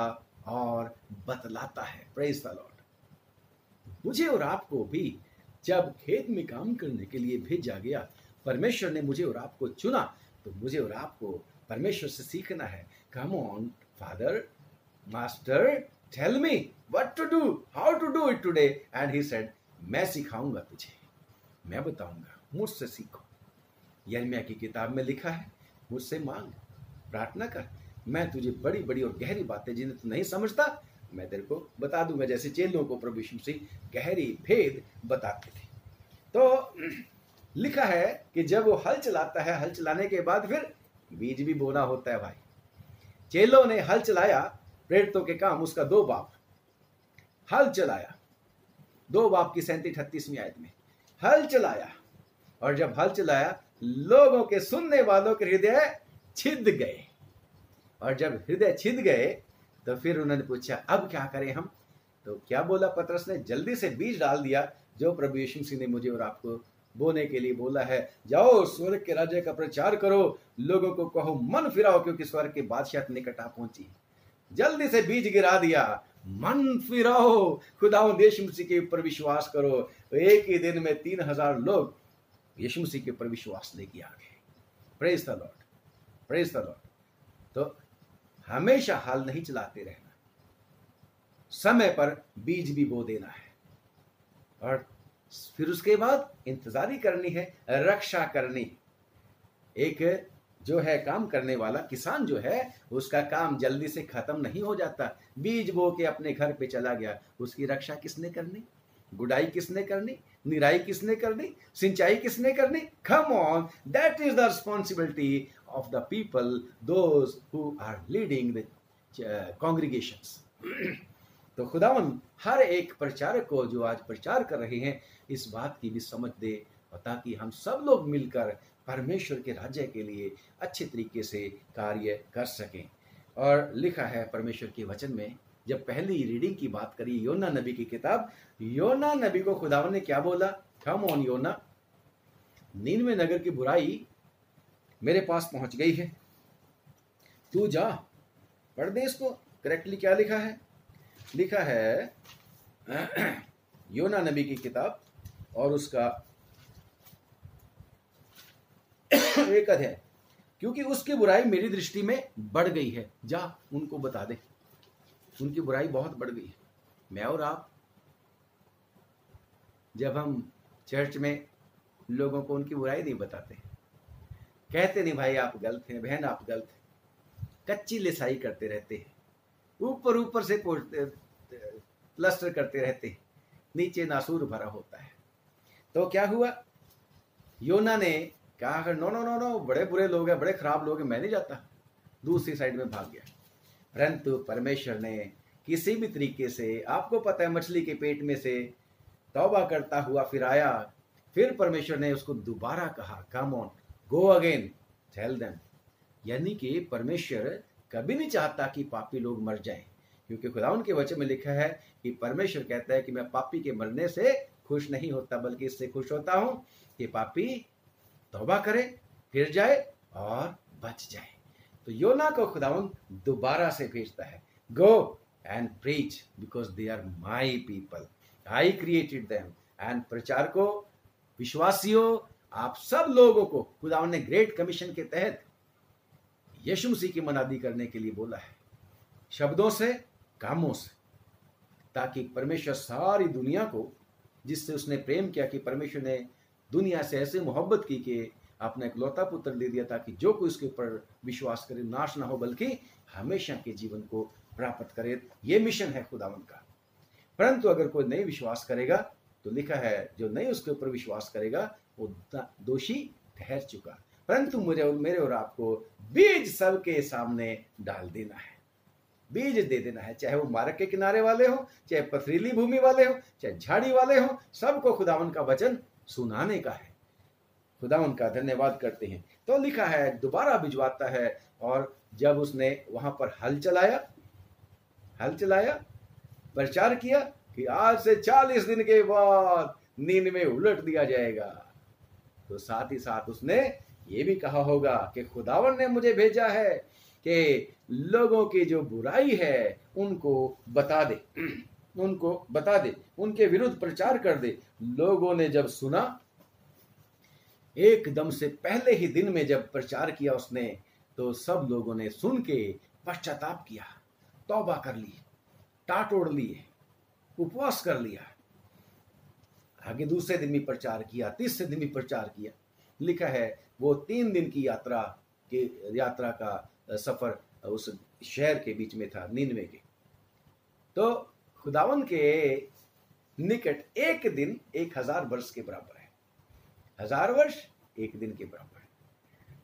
और बतलाता है। Praise the Lord. मुझे और आपको भी जब खेत में काम करने के लिए भेजा गया, परमेश्वर ने मुझे और आपको चुना, तो मुझे और आपको परमेश्वर से सीखना है। Come on father, master, tell me what to do, how to do it today. And he said, मैं सिखाऊंगा तुझे, मैं बताऊंगा, मुझसे सीखो। यिर्मयाह की किताब में लिखा है, मुझसे मांग, प्रार्थना कर, मैं तुझे बड़ी बड़ी और गहरी बातें जिन्हें तू नहीं समझता मैं तेरे को बता दूंगा, जैसे चेलों को प्रभु यीशु मसीह गहरी भेद बताते थे। तो लिखा है कि जब वो हल चलाता है, हल चलाने के बाद फिर बीज भी बोना होता है। भाई, चेलों ने हल चलाया, प्रेरितों के काम उसका 2 बाब हल चलाया, 2 बाब की 37-38वीं आयत में हल चलाया। और जब हल चलाया, लोगों के सुनने वालों के हृदय छिद गए, और जब हृदय छिद गए तो फिर उन्होंने पूछा अब क्या करें हम? तो क्या बोला पतरस ने? जल्दी से बीज डाल दिया जो प्रभु यीशु मसीह ने मुझे और आपको बोने के लिए बोला है। जाओ स्वर्ग के राज्य का प्रचार करो, लोगों को कहो मन फिराओ, क्योंकि स्वर्ग के बादशाह निकट आ पहुंची। जल्दी से बीज गिरा दिया, मन फिराओ, खुदावंद यीशु मसीह के ऊपर विश्वास करो। एक ही दिन में 3000 लोग यीशु मसीह के ऊपर विश्वास लेके आ गए। Praise the Lord, praise the Lord. तो हमेशा हल नहीं चलाते रहना, समय पर बीज भी बो देना है। और फिर उसके बाद इंतजारी करनी है, रक्षा करनी। एक जो है काम करने वाला किसान जो है, उसका काम जल्दी से खत्म नहीं हो जाता। बीज बो के अपने घर पे चला गया, उसकी रक्षा किसने करनी? गुड़ाई किसने करनी? निराई किसने करनी? सिंचाई किसने करनी? Come on, that is the responsibility of the people those who are leading the congregations. तो खुदावन हर एक प्रचारक को जो आज प्रचार कर रहे हैं, इस बात की भी समझ दे, ताकि हम सब लोग मिलकर परमेश्वर के राज्य के लिए अच्छे तरीके से कार्य कर सकें। और लिखा है परमेश्वर के वचन में, जब पहली रीडिंग की बात करी योना नबी की किताब, योना नबी को खुदावन ने क्या बोला? कम ऑन योना, नीनवे नगर की बुराई मेरे पास पहुंच गई है, तू जा पढ़ दे इसको। करेक्टली क्या लिखा है? लिखा है योना नबी की किताब और उसका एक अध्याय, क्योंकि उसकी बुराई मेरी दृष्टि में बढ़ गई है। जा उनको बता दे, उनकी बुराई बहुत बढ़ गई है। मैं और आप जब हम चर्च में लोगों को उनकी बुराई नहीं बताते, कहते नहीं भाई आप गलत हैं, बहन आप गलत हैं, कच्ची लिसाई करते रहते हैं, ऊपर ऊपर से प्लस्टर करते रहते हैं, नीचे नासूर भरा होता है। तो क्या हुआ? योना ने कहा नो नो नो नो, बड़े बुरे लोग हैं, बड़े खराब लोग हैं, मैं नहीं जाता, दूसरी साइड में भाग गया। परंतु परमेश्वर ने किसी भी तरीके से, आपको पता है मछली के पेट में से तौबा करता हुआ फिर आया, फिर परमेश्वर ने उसको दोबारा कहा come on go again tell them. यानी कि परमेश्वर कभी नहीं चाहता कि पापी लोग मर जाएं, क्योंकि खुदावन के वचन में लिखा है कि परमेश्वर कहता है कि मैं पापी के मरने से खुश नहीं होता, बल्कि इससे खुश होता हूं कि पापी तौबा करे, फिर जाए और बच जाए। तो योना को खुदावन दोबारा से भेजता है, go and preach because they are my people, I created them. And प्रचार को, विश्वासियों, आप सब लोगों को खुदावन ने ग्रेट कमीशन के तहत यीशु मसीह की मनादी करने के लिए बोला है, शब्दों से, कामों से, ताकि परमेश्वर सारी दुनिया को, जिससे उसने प्रेम किया कि परमेश्वर ने दुनिया से ऐसे मोहब्बत की कि अपना इकलौता पुत्र दे दिया, ताकि जो कोई उसके ऊपर विश्वास करे नाश ना हो बल्कि हमेशा के जीवन को प्राप्त करे। ये मिशन है खुदावन का। परंतु अगर कोई नहीं विश्वास करेगा तो लिखा है जो नहीं उसके ऊपर विश्वास करेगा वो दोषी ठहर चुका। परंतु मेरे और आपको बीज सबके सामने डाल देना है, बीज दे देना है, चाहे वो मार्ग के किनारे वाले हो, चाहे पथरीली भूमि वाले हो, चाहे झाड़ी वाले हो, सबको खुदावन का वचन सुनाने का है। खुदावन का धन्यवाद करते हैं। तो लिखा है दोबारा भिजवाता है, और जब उसने वहां पर हल चलाया, प्रचार किया कि आज से 40 दिन के बाद नीनवे उलट दिया जाएगा, तो साथ ही साथ उसने ये भी कहा होगा कि खुदावन ने मुझे भेजा है कि लोगों की जो बुराई है उनको बता दे, उनके विरुद्ध प्रचार कर दे। लोगों ने जब सुना, एकदम से पहले ही दिन में जब प्रचार किया उसने, तो सब लोगों ने सुन के पश्चाताप किया, तौबा कर ली, टाट ओढ़ लिए, उपवास कर लिया। आगे दूसरे दिन भी प्रचार किया, तीसरे दिन भी प्रचार किया। लिखा है वो 3 दिन की यात्रा का सफर उस शहर के बीच में था, नीनवे के। तो खुदावन के निकट एक दिन 1000 वर्ष के बराबर है, 1000 वर्ष एक दिन के बराबर है।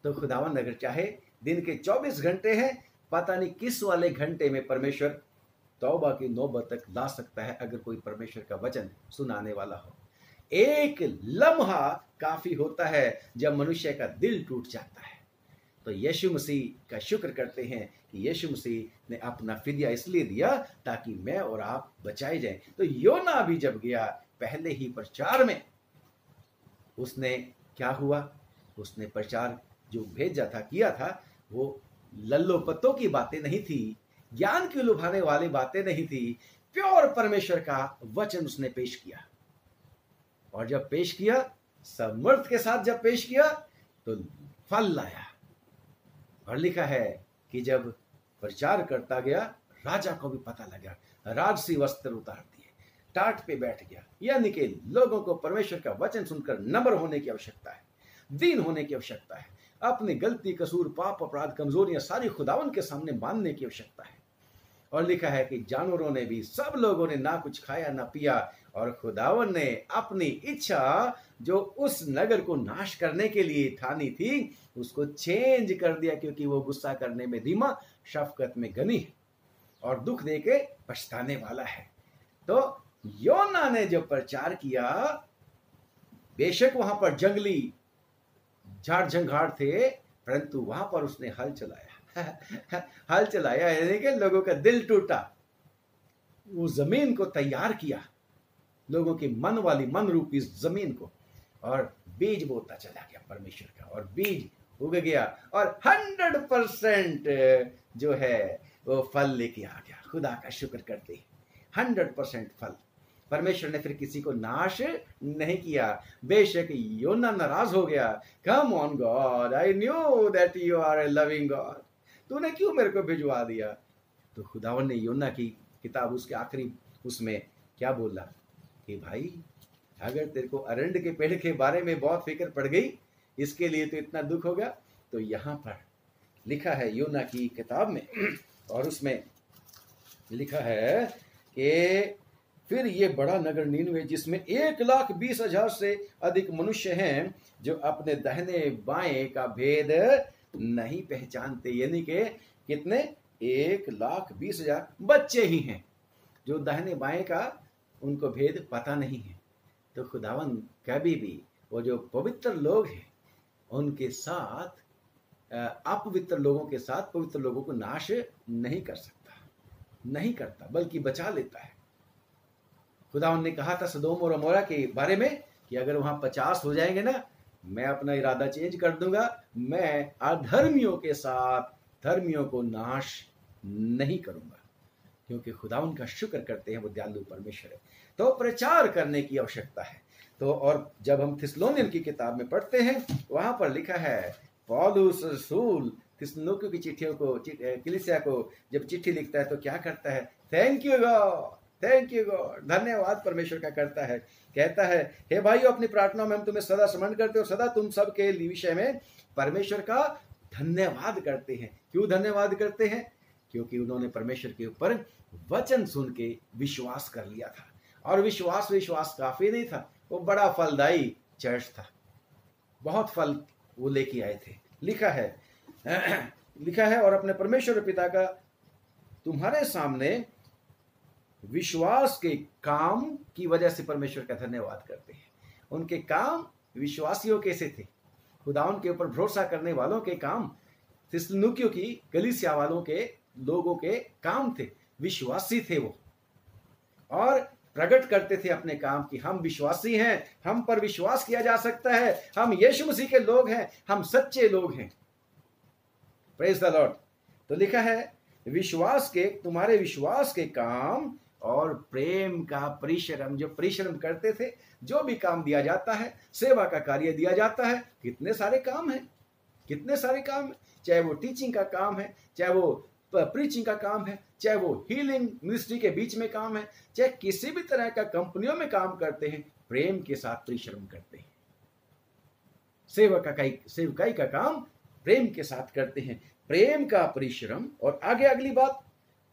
तो खुदावन अगर चाहे दिन के 24 घंटे हैं, पता नहीं किस वाले घंटे में परमेश्वर तौबा की नौबत तक ला सकता है, अगर कोई परमेश्वर का वचन सुनाने वाला हो। एक लम्हा काफी होता है जब मनुष्य का दिल टूट जाता है। तो यीशु मसीह का शुक्र करते हैं कि यीशु मसीह ने अपना फिदिया इसलिए दिया ताकि मैं और आप बचाए जाएं। तो योना भी जब गया पहले ही प्रचार में, उसने क्या हुआ, उसने प्रचार जो भेजा था, किया था, वो लल्लो पत्तों की बातें नहीं थी, ज्ञान की लुभाने वाली बातें नहीं थी, प्योर परमेश्वर का वचन उसने पेश किया। और जब पेश किया, समर्थ के साथ जब पेश किया, तो फल लाया। और लिखा है कि जब प्रचार करता गया, राजा को भी पता लगा, राजसी वस्त्र उतार दिए, टाट पे बैठ गया। यानी कि लोगों को परमेश्वर का वचन सुनकर नम्र होने की आवश्यकता है, दीन होने की आवश्यकता है, अपनी गलती, कसूर, पाप, अपराध, कमजोरियां सारी खुदावन के सामने मानने की आवश्यकता है। और लिखा है कि जानवरों ने भी, सब लोगों ने ना कुछ खाया ना पिया, और खुदावन ने अपनी इच्छा जो उस नगर को नाश करने के लिए ठानी थी उसको चेंज कर दिया, क्योंकि वो गुस्सा करने में धीमा, शफकत में गनी है और दुख दे के पछताने वाला है। तो योना ने जो प्रचार किया, बेशक वहां पर जंगली झाड़ झंखाड़ थे, परंतु वहां पर उसने हल चलाया हल चलाया, यानी कि लोगों का दिल टूटा, वो जमीन को तैयार किया, लोगों की मन वाली, मन रूपी जमीन को, और बीज बोता चला गया परमेश्वर का, और बीज उग गया और 100% जो है वो फल लेके आ गया। खुदा का शुक्र करते, 100% फल। परमेश्वर ने फिर किसी को नाश नहीं किया। बेशक योना नाराज हो गया, come on God, I knew that you are a loving God, तूने क्यों मेरे को भिजवा दिया? तो खुदावन ने योना की किताब उसके आखिरी उसमें क्या बोला कि भाई, अगर तेरे को अरंड के पेड़ के बारे में बहुत फिक्र पड़ गई, इसके लिए तो इतना दुख होगा। तो यहाँ पर लिखा है योना की किताब में, और उसमें लिखा है कि फिर ये बड़ा नगर नीनवे, जिसमें 1,20,000 से अधिक मनुष्य हैं, जो अपने दाहिने बाएं का भेद नहीं पहचानते। यानी कि कितने? 1,20,000 बच्चे ही हैं जो दाहिने बाएं का उनको भेद पता नहीं है। तो खुदावन कभी भी वो जो पवित्र लोग हैं उनके साथ, अपवित्र लोगों के साथ पवित्र लोगों को नाश नहीं कर सकता, नहीं करता, बल्कि बचा लेता है। खुदावन ने कहा था सदोम और अमोरा के बारे में कि अगर वहां 50 हो जाएंगे ना, मैं अपना इरादा चेंज कर दूंगा, मैं अधर्मियों के साथ धर्मियों को नाश नहीं करूंगा, क्योंकि खुदावन का शुक्र करते हैं, वो दयालु परमेश्वर है। तो प्रचार करने की आवश्यकता है। तो और जब हम थिस्सलुनीकियों की किताब में पढ़ते हैं, वहां पर लिखा है पौलुस रसूल थिस्सलुनीकियों की चिट्ठियों को, कलीसिया को जब चिट्ठी लिखता है तो क्या करता है? Thank you God, thank you God, धन्यवाद परमेश्वर का करता है। कहता है, हे भाइयों, अपनी प्रार्थना में हम तुम्हें सदा स्मरण करते और सदा तुम सब के विषय में परमेश्वर का धन्यवाद करते हैं। क्यों धन्यवाद करते हैं? क्योंकि उन्होंने परमेश्वर के ऊपर वचन सुन के विश्वास कर लिया था, और विश्वास काफी नहीं था, वो बड़ा फलदायी चर्च था, बहुत फल वो लेके आए थे। लिखा है और अपने परमेश्वर पिता का तुम्हारे सामने विश्वास के काम की वजह से परमेश्वर का धन्यवाद करते हैं। उनके काम विश्वासियों कैसे थे? खुदावन के ऊपर भरोसा करने वालों के काम, थिस्सलुनीकियों की कलीसिया वालों के लोगों के काम थे, विश्वासी थे वो, और प्रकट करते थे अपने काम की हम विश्वासी हैं, हम पर विश्वास किया जा सकता है, हम यीशु मसीह के लोग हैं, हम सच्चे लोग हैं। Praise the Lord. तो लिखा है विश्वास के, तुम्हारे विश्वास के काम और प्रेम का परिश्रम, जो परिश्रम करते थे, जो भी काम दिया जाता है, सेवा का कार्य दिया जाता है, कितने सारे काम हैं, कितने सारे काम हैं, चाहे वो टीचिंग का काम है, चाहे वो प्रीचिंग का काम है, चाहे वो हीलिंग मिनिस्ट्री के बीच में काम है, चाहे किसी भी तरह का कंपनियों में काम करते हैं, प्रेम के साथ परिश्रम करते हैं। सेवकाई का काम प्रेम के साथ करते हैं, प्रेम का परिश्रम। और आगे अगली बात,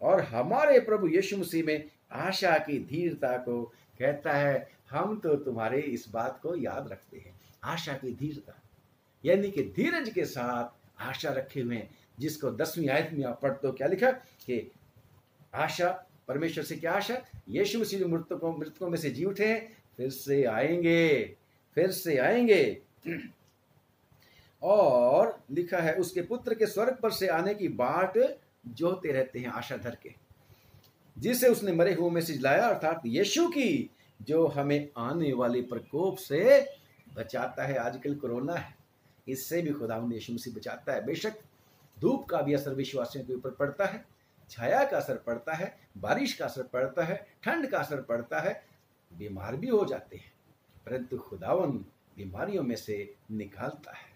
और हमारे प्रभु यीशु मसीह में आशा की धीरता को कहता है, हम तो तुम्हारे इस बात को याद रखते हैं। आशा की धीरता यानी कि धीरज के साथ आशा रखे हुए हैं, जिसको 10वीं आयत में आप पढ़ते हो, क्या लिखा कि आशा, परमेश्वर से क्या आशा? यीशु मसीह मृतकों में से जी उठे हैं, फिर से आएंगे। और लिखा है उसके पुत्र के स्वर्ग पर से आने की बाट जोते रहते हैं आशा धर के, जिसे उसने मरे हुए में से लाया, अर्थात यीशु की, जो हमें आने वाले प्रकोप से बचाता है। आजकल कोरोना है, इससे भी खुदावंद यीशु मसीह बचाता है। बेशक धूप का भी असर विश्वासियों के ऊपर पड़ता है, छाया का असर पड़ता है, बारिश का असर पड़ता है, ठंड का असर पड़ता है, बीमार भी हो जाते हैं, परंतु खुदावंद बीमारियों में से निकालता है,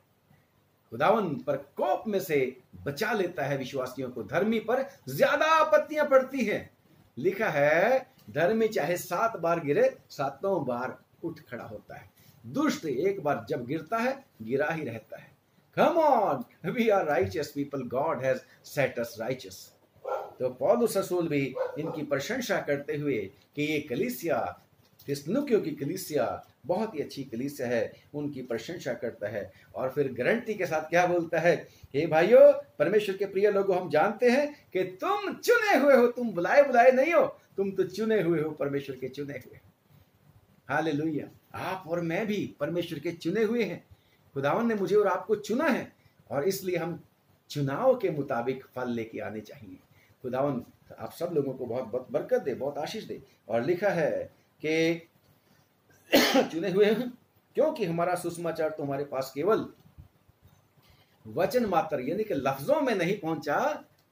खुदावंद प्रकोप में से बचा लेता है विश्वासियों को। धर्मी पर ज्यादा आपत्तियां पड़ती हैं। लिखा है धर्मी चाहे 7 बार गिरे, 7 बार उठ खड़ा होता है। दुष्ट एक बार जब गिरता है, गिरा ही रहता है। Come on, we are righteous people, God has set us righteous. तो पौलुस रसूल भी इनकी प्रशंसा करते हुए कि ये कलीसिया, थिस्सलुनीकियों की कलीसिया बहुत ही अच्छी कलीसिया है, उनकी प्रशंसा करता है। और फिर गारंटी के साथ क्या बोलता है, हे भाइयों, परमेश्वर के प्रिय लोगों, हम जानते हैं कि तुम चुने हुए हो, तुम बुलाए बुलाए नहीं हो, तुम तो चुने हुए हो, परमेश्वर के चुने हुए। हालेलुया। आप और मैं भी परमेश्वर के चुने हुए हैं। खुदावन ने मुझे और आपको चुना है, और इसलिए हम चुनाव के मुताबिक फल लेके आने चाहिए। खुदावन आप सब लोगों को बहुत बहुत बरकत दे, बहुत आशीष दे। और लिखा है कि चुने हुए हैं क्योंकि हमारा सुसमाचार तुम्हारे पास केवल वचन मात्र यानी कि लफ्जों में नहीं पहुंचा।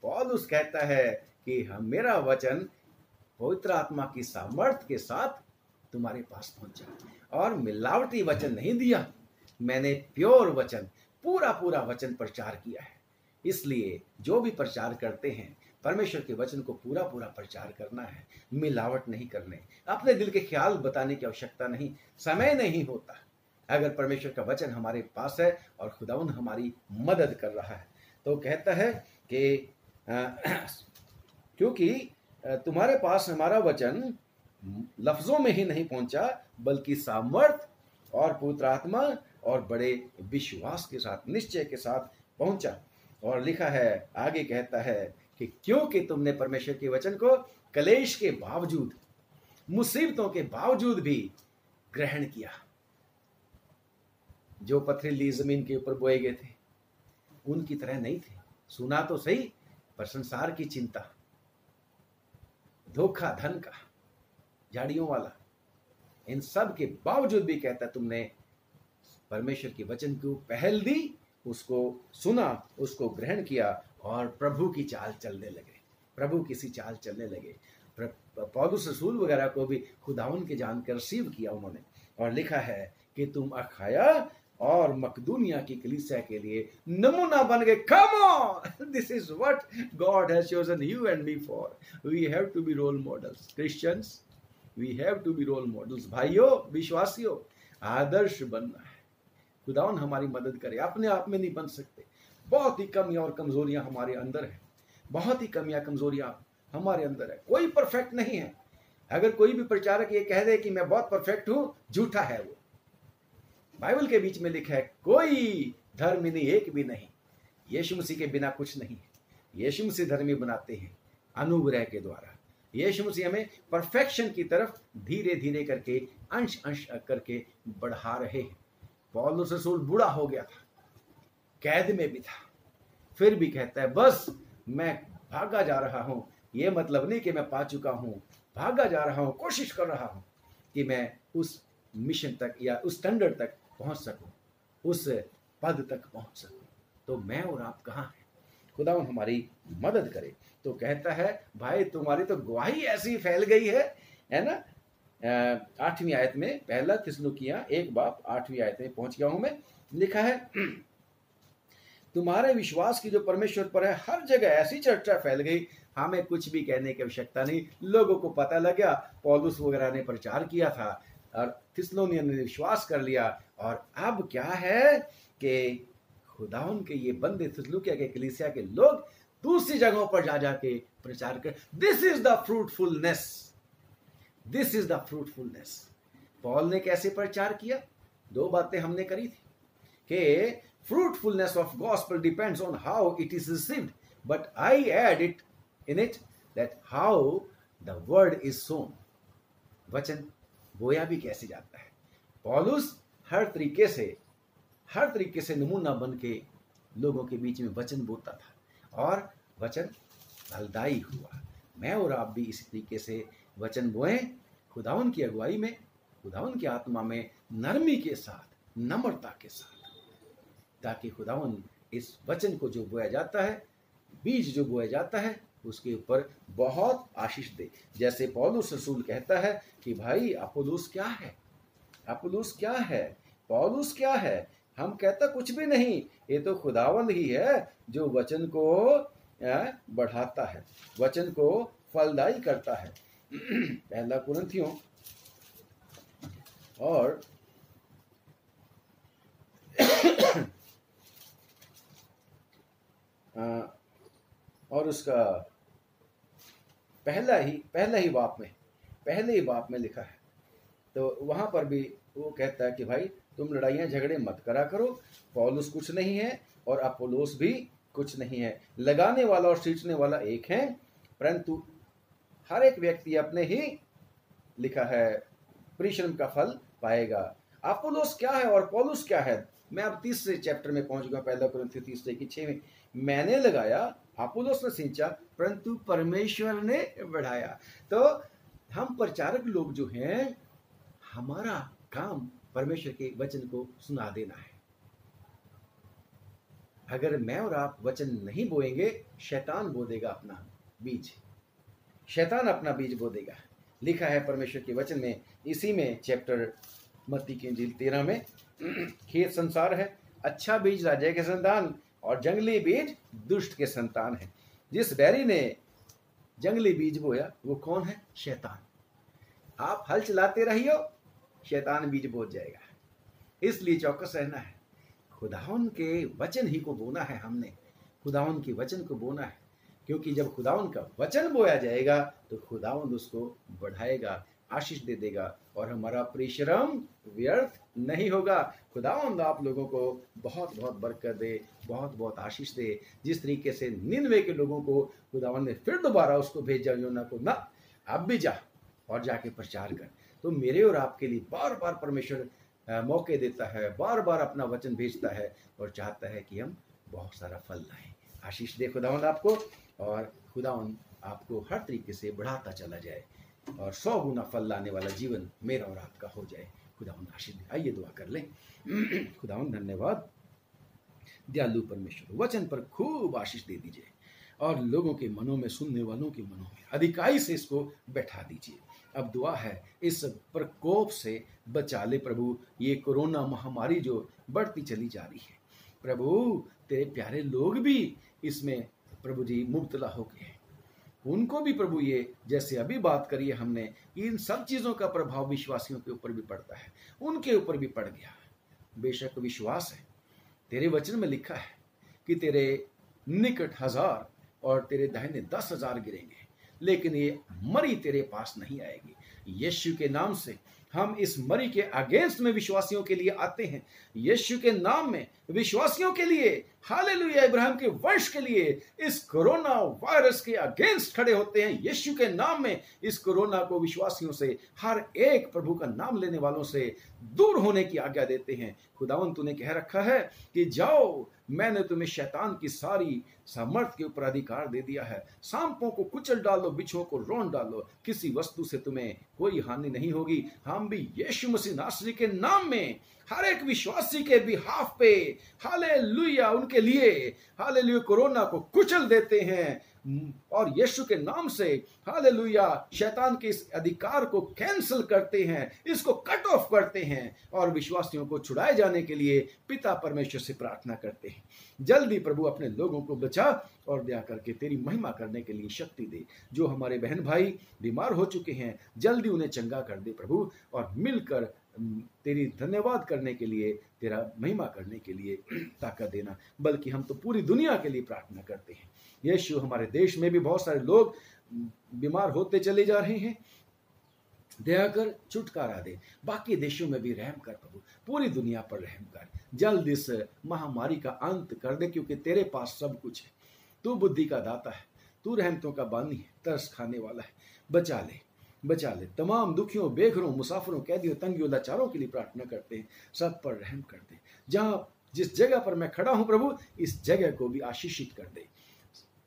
पौलुस कहता है कि मेरा वचन पवित्र आत्मा की सामर्थ्य के साथ तुम्हारे पास पहुंचा, और मिलावटी वचन नहीं दिया। मैंने प्योर वचन, पूरा पूरा वचन प्रचार किया है। इसलिए जो भी प्रचार करते हैं, परमेश्वर के वचन को पूरा पूरा प्रचार करना है, मिलावट नहीं करने, अपने दिल के ख्याल बताने की आवश्यकता नहीं, समय नहीं होता। अगर परमेश्वर का वचन हमारे पास है और खुदावन हमारी मदद कर रहा है, तो कहता है कि क्योंकि तुम्हारे पास हमारा वचन लफ्जों में ही नहीं पहुंचा, बल्कि सामर्थ और पवित्र आत्मा और बड़े विश्वास के साथ, निश्चय के साथ पहुंचा। और लिखा है, आगे कहता है कि क्योंकि तुमने परमेश्वर के वचन को कलेश के बावजूद, मुसीबतों के बावजूद भी ग्रहण किया। जो पथरीली जमीन के ऊपर बोए गए थे, उनकी तरह नहीं थे। सुना तो सही, पर संसार की चिंता, धोखा, धन का, झाड़ियों वाला, इन सब के बावजूद भी कहता तुमने परमेश्वर के वचन को पहल दी, उसको सुना, उसको ग्रहण किया और प्रभु की चाल चलने लगे, प्रभु की सी चाल चलने लगे। पौलुस रसूल वगैरह को भी खुदावन के जानकर रिसीव किया उन्होंने। और लिखा है कि तुम अखाया और मकदूनिया की कलीसिया के लिए नमूना बन गए। Come on, this is what God has chosen you and me for. We have to be role models, Christians, we have to be role models. भाइयों, विश्वासियों, आदर्श बनना है। खुदावन हमारी मदद करे, अपने आप में नहीं बन सकते। बहुत ही कमियां और कमजोरियां हमारे अंदर है, बहुत ही कमियां कमजोरियां हमारे अंदर है। कोई परफेक्ट नहीं है। अगर कोई भी प्रचारक ये कह दे कि मैं बहुत परफेक्ट हूं, झूठा है वो। बाइबल के बीच में लिखा है, कोई धर्मी नहीं, एक भी नहीं। यीशु मसीह के बिना कुछ नहीं है। यीशु मसीह धर्मी बनाते हैं अनुग्रह के द्वारा। यीशु मसीह हमें परफेक्शन की तरफ धीरे धीरे करके, अंश अंश करके बढ़ा रहे हैं। पौलुस रसूल बूढ़ा हो गया था, कैद में भी था, फिर भी कहता है बस मैं भागा जा रहा हूं। ये मतलब नहीं कि मैं पा चुका हूं, भागा जा रहा हूं, कोशिश कर रहा हूं कि मैं उस मिशन तक या उस स्टैंडर्ड तक पहुंच सकूं, उस पद तक पहुंच सकूं। तो मैं और आप कहां हैं? खुदावन हमारी मदद करे। तो कहता है, भाई तुम्हारी तो गवाही ऐसी फैल गई है ना। 8वीं आयत में, पहला थिस्सलुनीकियों 1:8वीं आयत में पहुंच गया हूं मैं। लिखा है, तुम्हारे विश्वास की जो परमेश्वर पर है, हर जगह ऐसी चर्चा फैल गई, हमें कुछ भी कहने की आवश्यकता नहीं। लोगों को पता लग गया, पौलुस वगैरह ने प्रचार किया था और थिस्सलुनीकियों ने विश्वास कर लिया। और अब क्या है कि खुदावन के ये बंदे, थिस्सलुनीकियों के कलीसिया के लोग दूसरी जगहों पर जा जाके प्रचार कर। This is the fruitfulness, this is the fruitfulness. Paul ने कैसे प्रचार किया? 2 बातें हमने करी थी कि fruitfulness of gospel depends on how it is received, but I add it in it that how the word is sown. वचन बोया भी कैसे जाता है। पौलुस हर तरीके से नमूना बन के लोगों के बीच में वचन बोता था और वचन फलदायी हुआ। मैं और आप भी इसी तरीके से वचन बोएं, खुदावन की अगुवाई में, खुदावन की आत्मा में, नरमी के साथ, नम्रता के साथ, ताकि खुदावन इस वचन को जो बोया जाता है, बीज जो बोया जाता है, उसके ऊपर बहुत आशीष दे। जैसे पौलुस रसूल कहता है कि भाई अपोलोस क्या है, अपोलोस क्या है, पौलुस क्या है। हम कहता कुछ भी नहीं, ये तो खुदावंद ही है जो वचन को बढ़ाता है, वचन को फलदायी करता है। पहला कुरिन्थियों और और उसका पहले ही बाप में लिखा है। तो वहां पर भी वो कहता है कि भाई तुम लड़ाइयाँ झगड़े मत करा करो, पौलुस कुछ नहीं है और अपोलोस भी कुछ नहीं है, लगाने वाला और सींचने वाला एक है, परंतु हर एक व्यक्ति अपने ही लिखा है परिश्रम का फल पाएगा। अपोलोस क्या है और पौलुस क्या है? मैं अब तीसरे चैप्टर में पहुंच गया, पहला कुरिन्थियों 3:6 में। मैंने लगाया, अपोलोस ने सींचा, परंतु परमेश्वर ने बढ़ाया। तो हम प्रचारक लोग जो हैं, हमारा काम परमेश्वर के वचन को सुना देना है। अगर मैं और आप वचन नहीं बोएंगे, शैतान बो देगा अपना बीज, शैतान अपना बीज बो देगा। लिखा है परमेश्वर के वचन में, इसी में चैप्टर मत्ती की इंजील 13 में, खेत संसार है, अच्छा बीज राजा के संतान और जंगली बीज दुष्ट के संतान है। जिस बैरी ने जंगली बीज बोया वो कौन है? शैतान। आप हल चलाते रहियो, शैतान बीज बो जाएगा। इसलिए चौकस रहना है। खुदावन के वचन ही को बोना है, हमने खुदावन के वचन को बोना है, क्योंकि जब खुदावन का वचन बोया जाएगा तो खुदावन उसको बढ़ाएगा, आशीष दे देगा और हमारा परिश्रम व्यर्थ नहीं होगा। खुदावंद आप लोगों को बहुत बहुत बरकत दे, बहुत बहुत आशीष दे। जिस तरीके से निनवे के लोगों को खुदावंद ने फिर दोबारा उसको भेजा, योना को, ना अब भी जा और जाके प्रचार कर। तो मेरे और आपके लिए बार बार परमेश्वर मौके देता है, बार बार अपना वचन भेजता है और चाहता है कि हम बहुत सारा फल लाएं। आशीष दे खुदावंद आपको, और खुदावंद आपको हर तरीके से बढ़ाता चला जाए और 100 गुना फल लाने वाला जीवन मेरा और आपका हो जाए। खुदावंद आशीष दे। आइए दुआ कर लें। खुदावंद धन्यवाद, दयालु परमेश्वर, वचन पर खूब आशीष दे दीजिए और लोगों के मनों में, सुनने वालों के मनों में अधिकाई से इसको बैठा दीजिए। अब दुआ है, इस प्रकोप से बचा ले प्रभु, ये कोरोना महामारी जो बढ़ती चली जा रही है प्रभु, तेरे प्यारे लोग भी इसमें प्रभु जी मुब्तला हो गए हैं, उनको भी प्रभु ये जैसे अभी बात करी है हमने, इन सब चीज़ों का प्रभाव विश्वासियों के ऊपर भी पड़ता है, उनके ऊपर भी पड़ गया। बेशक विश्वास है, तेरे वचन में लिखा है कि तेरे निकट 1000 और तेरे दाहिने 10,000 गिरेंगे, लेकिन ये मरी तेरे पास नहीं आएगी। यीशु के नाम से हम इस मरी के अगेंस्ट में विश्वासियों के लिए आते हैं। यीशु के नाम में विश्वासियों के लिए, हालेलुया, इब्राहिम के वंश के लिए इस कोरोना वायरस के अगेंस्ट खड़े होते हैं। यीशु के नाम में इस कोरोना को विश्वासियों से, हर एक प्रभु का नाम लेने वालों से दूर होने की आज्ञा देते हैं। खुदावन तूने कह रखा है कि जाओ, मैंने तुम्हें शैतान की सारी सामर्थ के ऊपर अधिकार दे दिया है, सांपों को कुचल डालो, बिच्छुओं को रौंद डालो, किसी वस्तु से तुम्हें कोई हानि नहीं होगी। हम भी यीशु मसीह नासरी के नाम में हर एक विश्वासी के बिहाफ पे, हालेलुया, उनके लिए, हालेलुया, कोरोना को कुचल देते हैं और यीशु के नाम से, हालेलुया, शैतान के इस अधिकार को कैंसिल करते हैं, इसको कट ऑफ करते हैं और विश्वासियों को छुड़ाए जाने के लिए पिता परमेश्वर से प्रार्थना करते हैं। जल्दी प्रभु अपने लोगों को बचा और दया करके तेरी महिमा करने के लिए शक्ति दे। जो हमारे बहन भाई बीमार हो चुके हैं, जल्दी उन्हें चंगा कर दे प्रभु, और मिलकर तेरी धन्यवाद करने के लिए, तेरा महिमा करने के लिए ताकत देना। बल्कि हम तो पूरी दुनिया के लिए प्रार्थना करते हैं। यीशु, हमारे देश में भी बहुत सारे लोग बीमार होते चले जा रहे हैं, दया कर छुटकारा दे। बाकी देशों में भी रहम कर प्रभु, पूरी दुनिया पर रहम कर। जल्द इस महामारी का अंत कर दे, क्योंकि तेरे पास सब कुछ है। तू बुद्धि का दाता है, तू रहमतों का बानी है, तरस खाने वाला है। बचा ले, बचा ले। तमाम दुखियों, बेघरों, मुसाफिरों, कैदियों, तंगियों, लाचारों के लिए प्रार्थना करते हैं। सब पर रहम कर दे। जहाँ जिस जगह पर मैं खड़ा हूं प्रभु, इस जगह को भी आशीषित कर दे।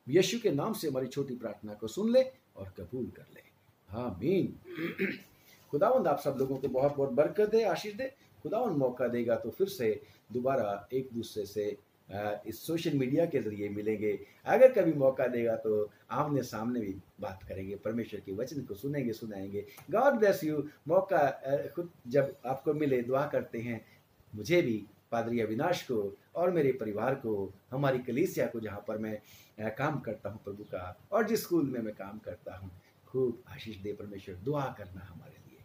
यीशु के नाम से हमारी छोटी प्रार्थना को सुन ले और कबूल कर ले। आमीन। खुदावंद आप सब लोगों को बहुत बहुत बरकत दे, आशीष दे। खुदावंद मौका देगा तो फिर से दोबारा एक दूसरे से इस सोशल मीडिया के जरिए मिलेंगे। अगर कभी मौका देगा तो आमने सामने भी बात करेंगे, परमेश्वर के वचन को सुनेंगे, सुनाएंगे। God bless you. मौका खुद जब आपको मिले, दुआ करते हैं मुझे भी, पादरी अविनाश को और मेरे परिवार को, हमारी कलीसिया को, जहाँ पर मैं काम करता हूँ प्रभु का, और जिस स्कूल में मैं काम करता हूँ। खूब आशीष दे परमेश्वर। दुआ करना हमारे लिए।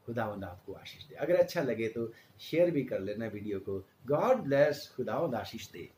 खुदावंद आपको आशीष दे। अगर अच्छा लगे तो शेयर भी कर लेना वीडियो को। God bless. खुदावंद आशीष दे।